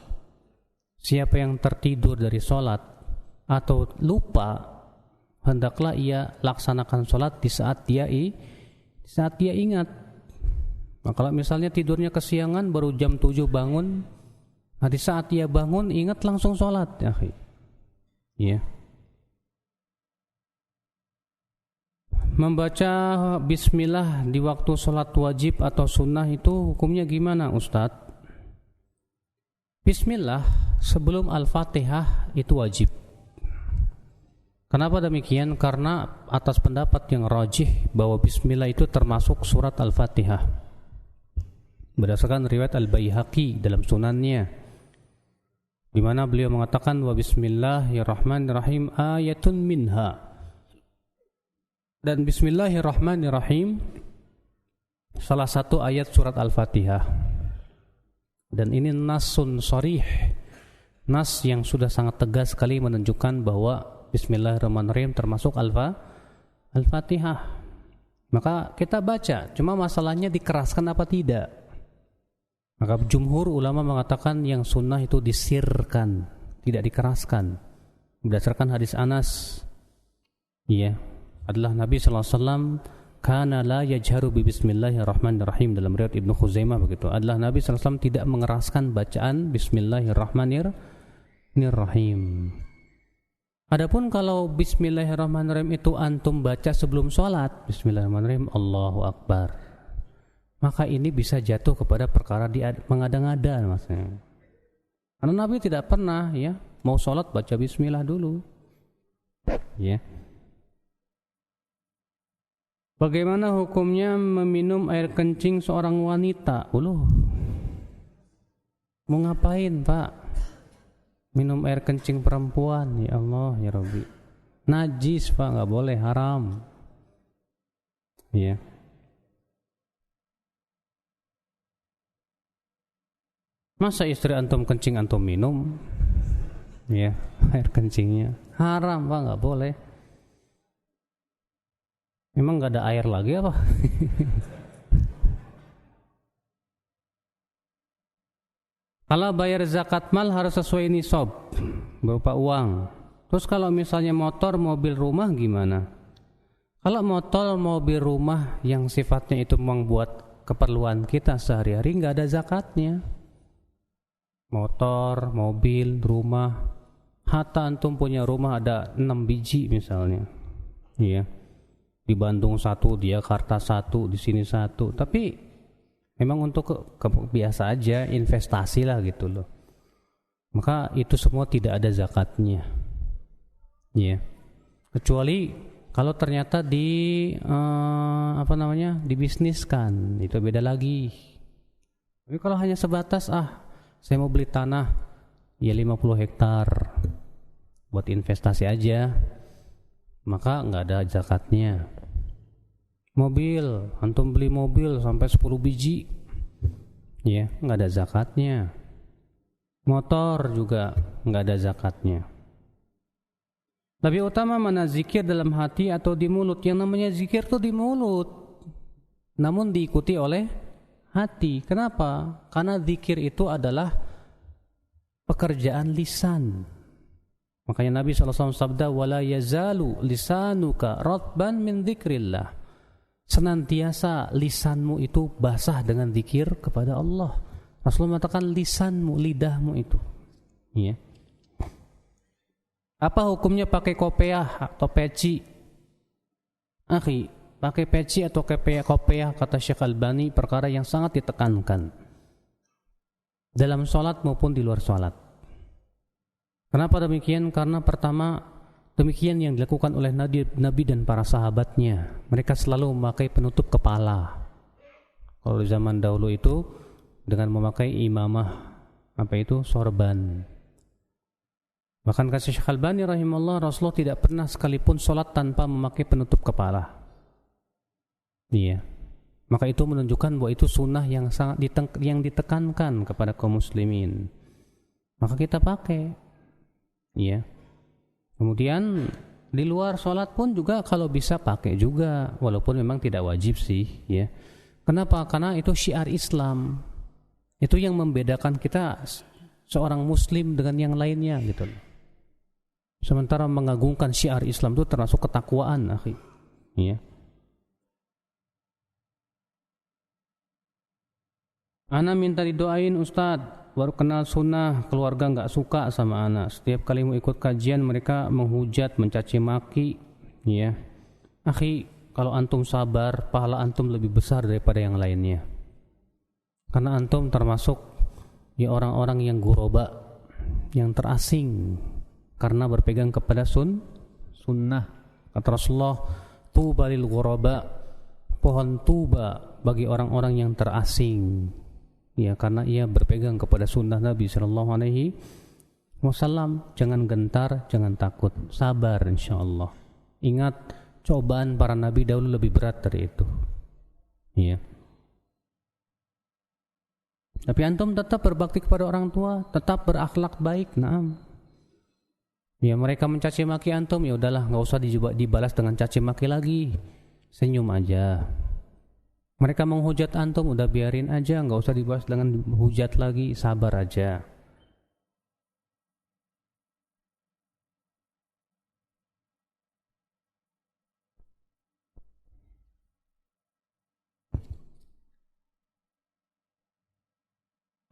A: Siapa yang tertidur dari sholat atau lupa, hendaklah ia laksanakan sholat di saat dia ingat. Nah, kalau misalnya tidurnya kesiangan baru jam 7 bangun, nah di saat dia bangun ingat langsung sholat, ya. Ya. Membaca bismillah di waktu sholat wajib atau sunnah itu hukumnya gimana, Ustadz? Bismillah sebelum Al-Fatihah itu wajib. Kenapa demikian? Karena atas pendapat yang rajih bahwa bismillah itu termasuk surat Al-Fatihah, berdasarkan riwayat Al-Baihaqi dalam sunannya, di mana beliau mengatakan wa bismillahirrahmanirrahim ayatun minha. Dan bismillahirrahmanirrahim salah satu ayat surat Al-Fatihah. Dan ini nasun sharih, nas yang sudah sangat tegas sekali menunjukkan bahwa bismillahirrahmanirrahim termasuk Al-Fatihah. Maka kita baca, cuma masalahnya dikeraskan apa tidak. Maka jumhur ulama mengatakan yang sunnah itu disirkan, tidak dikeraskan. Berdasarkan hadis Anas, iya, adalah Nabi SAW kana la yajharu bi bismillahirrahmanirrahim, dalam riwayat Ibnu Khuzaimah begitu. Adalah Nabi SAW tidak mengeraskan bacaan bismillahirrahmanirrahim. Adapun kalau bismillahirrahmanirrahim itu antum baca sebelum sholat, bismillahirrahmanirrahim, Allahu Akbar, maka ini bisa jatuh kepada perkara mengada-ngada, maksudnya. Karena Nabi tidak pernah, ya, mau sholat baca bismillah dulu, ya. Bagaimana hukumnya meminum air kencing seorang wanita? Mau ngapain, Pak? Minum air kencing perempuan, ya Allah ya Rabbi. Najis Pak, nggak boleh, haram. Ya. Masa istri antum kencing antum minum? Ya, air kencingnya haram Pak, nggak boleh. Emang nggak ada air lagi apa? Kalau bayar zakat mal harus sesuai nisab berupa uang. Terus kalau misalnya motor, mobil, rumah gimana? Kalau motor, mobil, rumah yang sifatnya itu membuat keperluan kita sehari-hari nggak ada zakatnya. Motor, mobil, rumah. Hatta antum punya rumah ada 6 biji misalnya. Iya. Di Bandung 1, di Jakarta 1, di sini 1. Tapi memang untuk biasa aja, investasi lah gitu loh. Maka itu semua tidak ada zakatnya. Ya. Kecuali kalau ternyata dibisniskan, itu beda lagi. Tapi kalau hanya sebatas saya mau beli tanah ya 50 hektar buat investasi aja, maka nggak ada zakatnya. Mobil, antum beli mobil sampai 10 biji, ya nggak ada zakatnya. Motor juga nggak ada zakatnya. Lebih utama mana zikir dalam hati atau di mulut? Yang namanya zikir tuh di mulut, namun diikuti oleh hati. Kenapa? Karena zikir itu adalah pekerjaan lisan. Makanya Nabi SAW sabda, wala yazalu lisanuka ratban min dzikrillah. Senantiasa lisanmu itu basah dengan zikir kepada Allah. Rasulullah mengatakan lisanmu, lidahmu itu. Ya. Apa hukumnya pakai kopiah atau peci? Akhi, pakai peci atau kopiah kata Syekh Albani perkara yang sangat ditekankan dalam sholat maupun di luar sholat. Kenapa demikian? Karena pertama, demikian yang dilakukan oleh Nabi dan para sahabatnya. Mereka selalu memakai penutup kepala. Kalau zaman dahulu itu dengan memakai imamah, sorban. Bahkan kata Syekh Albani rahimahullah, Rasulullah tidak pernah sekalipun sholat tanpa memakai penutup kepala. Iya. Maka itu menunjukkan bahwa itu sunnah yang sangat ditekankan kepada kaum muslimin. Maka kita pakai. Iya. Kemudian di luar sholat pun juga kalau bisa pakai juga, walaupun memang tidak wajib sih, ya. Kenapa? Karena itu syiar Islam. Itu yang membedakan kita seorang muslim dengan yang lainnya gitu. Sementara mengagungkan syiar Islam itu termasuk ketakwaan, akhi. Ya. Ana minta didoain Ustadz, baru kenal sunnah, keluarga nggak suka sama anak. Setiap kali mau ikut kajian mereka menghujat, mencaci maki, ya. Akhi, kalau antum sabar, pahala antum lebih besar daripada yang lainnya. Karena antum termasuk ya orang-orang yang guroba, yang terasing karena berpegang kepada sunnah. Kata Rasulullah, tuba lil ghuraba, pohon tuba bagi orang-orang yang terasing. Ya, karena ia berpegang kepada sunnah Nabi sallallahu alaihi wasallam. Jangan gentar, jangan takut, sabar insyaallah. Ingat, cobaan para nabi dahulu lebih berat dari itu. Ya. Tapi antum tetap berbakti kepada orang tua, tetap berakhlak baik. Naam. Ya, mereka mencaci maki antum, ya udahlah, enggak usah dibalas dengan caci maki lagi. Senyum aja. Mereka menghujat antum, udah biarin aja, nggak usah dibahas dengan hujat lagi, sabar aja.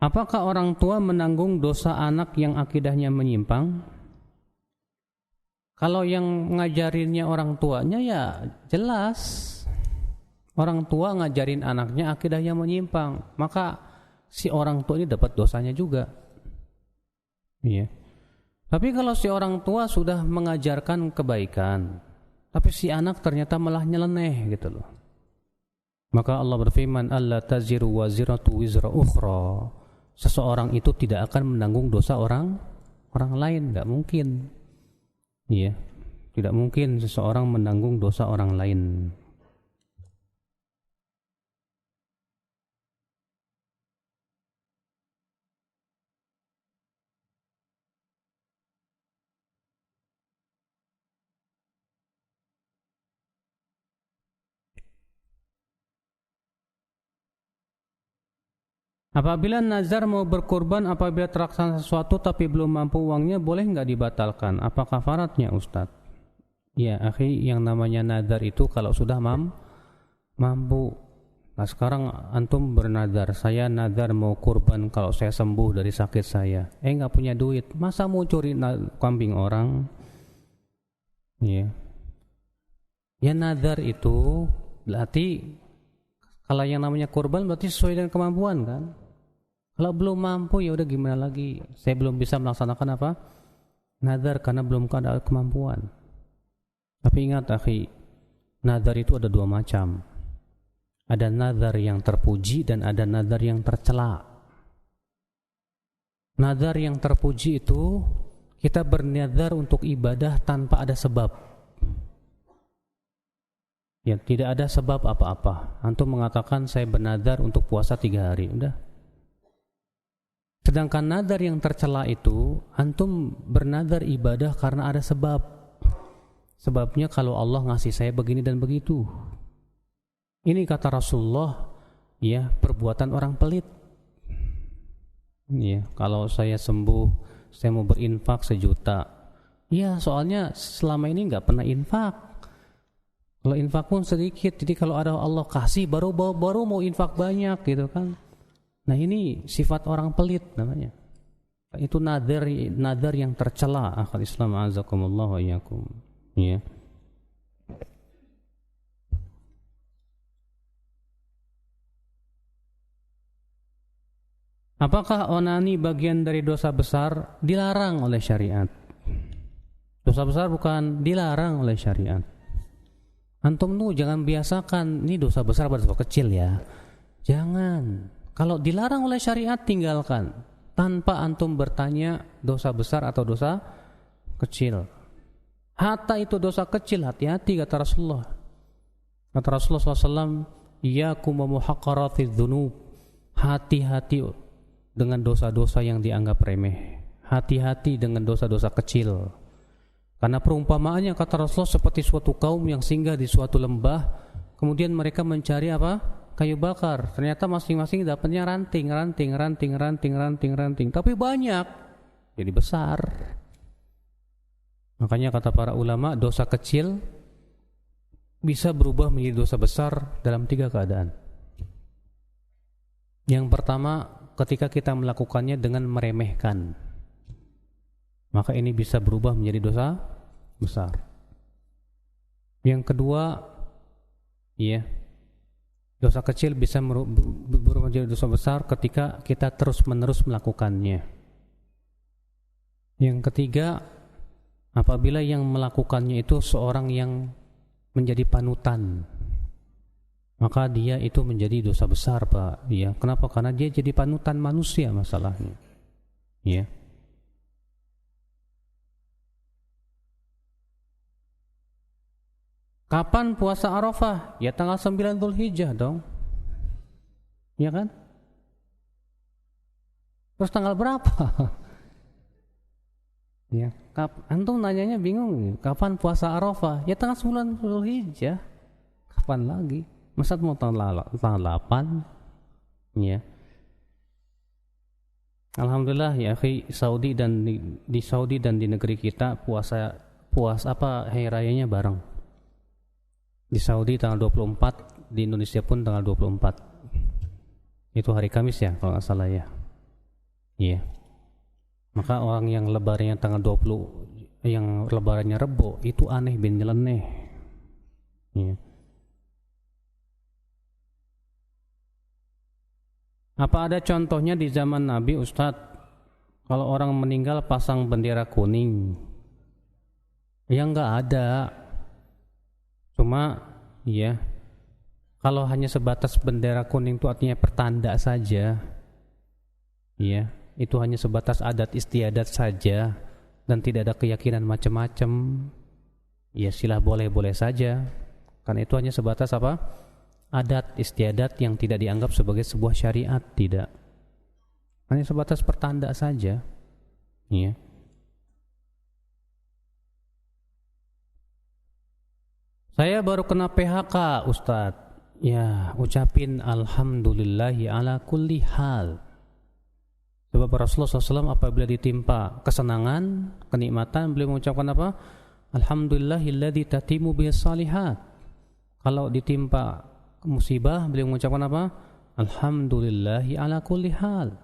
A: Apakah orang tua menanggung dosa anak yang akidahnya menyimpang? Kalau yang ngajarinnya orang tuanya ya jelas. Orang tua ngajarin anaknya akidahnya menyimpang, maka si orang tua ini dapat dosanya juga. Iya. Tapi kalau si orang tua sudah mengajarkan kebaikan, tapi si anak ternyata malah nyeleneh gitu loh. Maka Allah berfirman, "Alla taziru waziratu wizra ukhra." Seseorang itu tidak akan menanggung dosa orang orang lain, nggak mungkin. Iya, tidak mungkin seseorang menanggung dosa orang lain. Apabila nazar mau berkurban apabila terlaksana sesuatu tapi belum mampu uangnya, boleh nggak dibatalkan? Apa kafaratnya, Ustadz? Ya, akhi, yang namanya nazar itu kalau sudah mampu. Nah, sekarang antum bernazar, saya nazar mau kurban kalau saya sembuh dari sakit saya. Nggak punya duit, masa mau curi kambing orang? Ya, ya nazar itu berarti kalau yang namanya kurban berarti sesuai dengan kemampuan kan? Kalau belum mampu ya udah gimana lagi? Saya belum bisa melaksanakan apa? Nazar karena belum ada kemampuan. Tapi ingat akhi, nazar itu ada dua macam. Ada nazar yang terpuji dan ada nazar yang tercela. Nazar yang terpuji itu kita bernazar untuk ibadah tanpa ada sebab. Ya, tidak ada sebab apa-apa. Antum mengatakan saya bernazar untuk puasa 3 hari, udah. Sedangkan nazar yang tercela itu antum bernazar ibadah karena ada sebab. Sebabnya kalau Allah ngasih saya begini dan begitu. Ini kata Rasulullah, ya, perbuatan orang pelit. Ya, kalau saya sembuh, saya mau berinfak 1 juta. Ya, soalnya selama ini nggak pernah infak. Kalau infak pun sedikit. Jadi kalau ada Allah kasih baru mau infak banyak gitu kan. Nah, ini sifat orang pelit namanya. Itu nazar yang tercela. Akhul Islam azakumullah wa iyyakum. Ya. Apakah onani bagian dari dosa besar? Dilarang oleh syariat. Dosa besar bukan, dilarang oleh syariat. Antum tuh jangan biasakan ini dosa besar pada dosa kecil ya. Jangan. Kalau dilarang oleh syariat tinggalkan tanpa antum bertanya dosa besar atau dosa kecil. Hatta itu dosa kecil, hati-hati kata Rasulullah. Kata Rasulullah SAW, iyyakum wa muhaqqaratidz dzunub. Hati-hati dengan dosa-dosa yang dianggap remeh. Hati-hati dengan dosa-dosa kecil. Karena perumpamaannya kata Rasulullah seperti suatu kaum yang singgah di suatu lembah, kemudian mereka mencari apa? Kayu bakar. Ternyata masing-masing dapatnya ranting, tapi banyak. Jadi besar. Makanya kata para ulama, dosa kecil bisa berubah menjadi dosa besar dalam 3 keadaan. Yang pertama, ketika kita melakukannya dengan meremehkan, maka ini bisa berubah menjadi dosa besar. Yang kedua, ya, dosa kecil bisa berubah menjadi dosa besar ketika kita terus-menerus melakukannya. Yang ketiga, apabila yang melakukannya itu seorang yang menjadi panutan, maka dia itu menjadi dosa besar, Pak. Ya, kenapa? Karena dia jadi panutan manusia masalahnya. Ya. Kapan puasa Arafah? Ya tanggal 9 Dzulhijjah dong. Ya kan? Terus tanggal berapa? Ya, antum nanyanya bingung. Kapan puasa Arafah? Ya tanggal 9 Dzulhijjah. Kapan lagi? Masa mau tanggal 8? Ya. Alhamdulillah ya akhi, Saudi dan di Saudi dan di negeri kita puasa apa hari rayanya bareng. Di Saudi tanggal 24, di Indonesia pun tanggal 24. Itu hari Kamis ya kalau nggak salah ya. Iya. Maka orang yang lebarannya tanggal 20, yang lebarannya Rebo, itu aneh bin nyeleneh. Iya. Apa ada contohnya di zaman Nabi, Ustadz? Kalau orang meninggal pasang bendera kuning? Ya nggak ada. Cuma ya, kalau hanya sebatas bendera kuning itu artinya pertanda saja. Ya, itu hanya sebatas adat istiadat saja. dan tidak ada keyakinan macam-macam, ya silah boleh-boleh saja. Karena itu hanya sebatas apa? Adat istiadat yang tidak dianggap sebagai sebuah syariat, tidak. Hanya sebatas pertanda saja. Ya. Saya baru kena PHK, Ustadz. Ya, ucapin alhamdulillahi ala kulli hal. Sebab Rasulullah SAW apabila ditimpa kesenangan, kenikmatan, beliau mengucapkan apa? Alhamdulillahilladzi tatimu bihis salihat. Kalau ditimpa musibah, beliau mengucapkan apa? Alhamdulillahi ala kulli hal.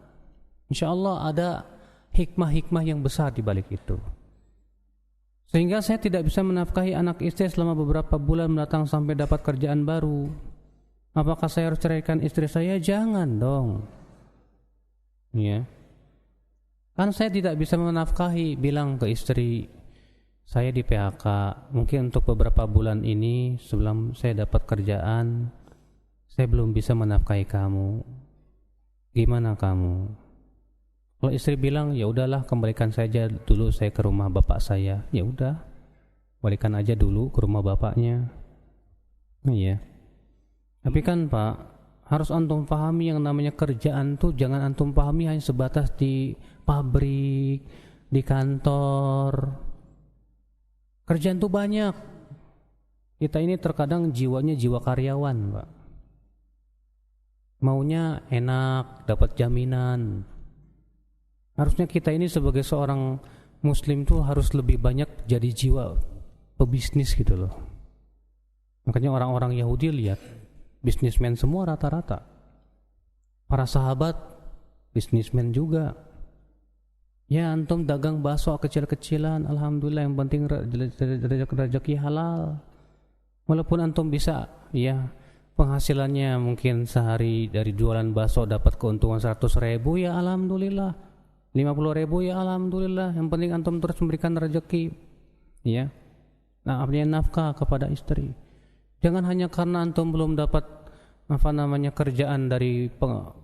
A: InsyaAllah ada hikmah-hikmah yang besar di balik itu. Sehingga saya tidak bisa menafkahi anak istri selama beberapa bulan mendatang sampai dapat kerjaan baru. Apakah saya harus ceraikan istri saya? Jangan dong. Ya. Kan saya tidak bisa menafkahi, bilang ke istri, saya di PHK, mungkin untuk beberapa bulan ini sebelum saya dapat kerjaan, saya belum bisa menafkahi kamu. Gimana kamu? Kalau istri bilang, ya udahlah, kembalikan saja dulu saya ke rumah bapak saya. Ya udah, balikan aja dulu ke rumah bapaknya. Iya. Tapi kan Pak, harus antum pahami yang namanya kerjaan tuh jangan antum pahami hanya sebatas di pabrik, di kantor. Kerjaan tuh banyak. Kita ini terkadang jiwanya jiwa karyawan, Pak. Maunya enak, dapat jaminan. Harusnya kita ini sebagai seorang muslim tuh harus lebih banyak jadi jiwa pebisnis gitu loh. Makanya orang-orang Yahudi lihat, bisnismen semua rata-rata. Para sahabat bisnismen juga. Ya antum dagang bakso kecil-kecilan, alhamdulillah, yang penting rezeki halal. Walaupun antum bisa ya penghasilannya mungkin sehari dari jualan bakso dapat keuntungan 100.000, ya alhamdulillah. 50.000, ya alhamdulillah. Yang penting antum terus memberikan rezeki, ya. Nah, artinya nafkah kepada istri. Jangan hanya karena antum belum dapat kerjaan dari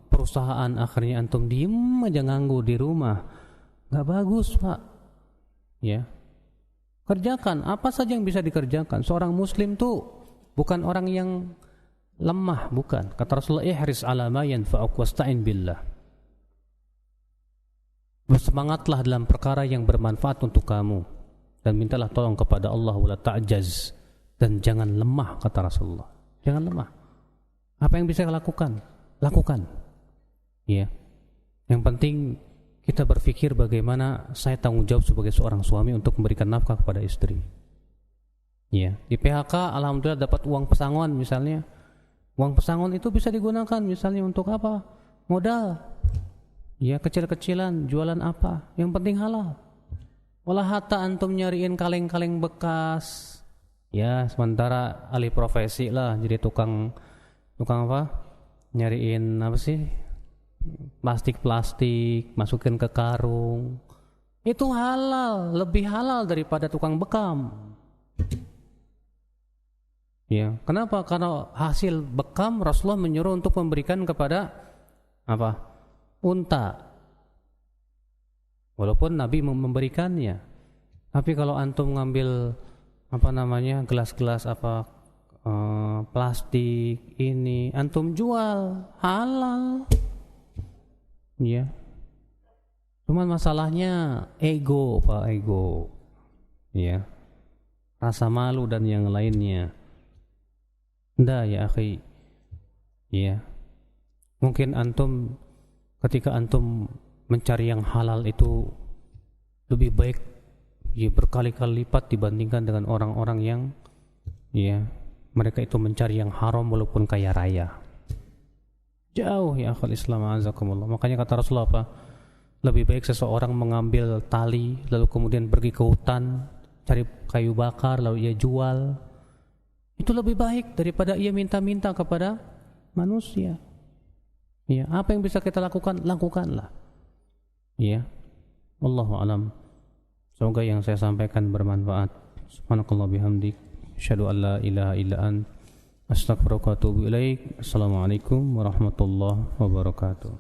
A: perusahaan, akhirnya antum diem aja nganggur di rumah. Gak bagus, Pak. Ya. Kerjakan apa saja yang bisa dikerjakan. Seorang muslim tuh bukan orang yang lemah, bukan. Kata Rasulullah, ihris ala ma yanfa'uk wasta'in billah. Bersemangatlah dalam perkara yang bermanfaat untuk kamu dan mintalah tolong kepada Allah, wala ta'jaz, dan jangan lemah, kata Rasulullah. Jangan lemah. Apa yang bisa lakukan? Lakukan. Ya. Yang penting kita berpikir bagaimana saya tanggung jawab sebagai seorang suami untuk memberikan nafkah kepada istri. Ya. Di PHK alhamdulillah dapat uang pesangon misalnya. Uang pesangon itu bisa digunakan misalnya untuk apa? Modal. Ya, kecil-kecilan, jualan apa? Yang penting halal. Walah hatta antum nyariin kaleng-kaleng bekas. Ya, sementara alih profesi lah jadi tukang apa? Nyariin apa sih? Plastik, masukin ke karung. Itu halal, lebih halal daripada tukang bekam. Ya, kenapa? Karena hasil bekam Rasulullah menyuruh untuk memberikan kepada apa? Unta. Walaupun Nabi memberikannya. Tapi kalau antum ngambil gelas-gelas plastik ini antum jual, halal. Ya. Cuman masalahnya ego, Pak, ego. Ya. Rasa malu dan yang lainnya. Ndak ya, akhi. Ya. Mungkin antum ketika antum mencari yang halal itu lebih baik ya berkali-kali lipat dibandingkan dengan orang-orang yang ya mereka itu mencari yang haram walaupun kaya raya. Jauh ya akhul Islam azakumullah. Makanya kata Rasulullah apa? Lebih baik seseorang mengambil tali lalu kemudian pergi ke hutan cari kayu bakar lalu ia jual. Itu lebih baik daripada ia minta-minta kepada manusia. Ya, apa yang bisa kita lakukan, lakukanlah. Ya. Wallahu alam. Semoga yang saya sampaikan bermanfaat. Subhanakallah bihamdik, asyhadu an la ilaha illa ant, astaghfiruka wa atubu ilaik. Assalamualaikum warahmatullahi wabarakatuh.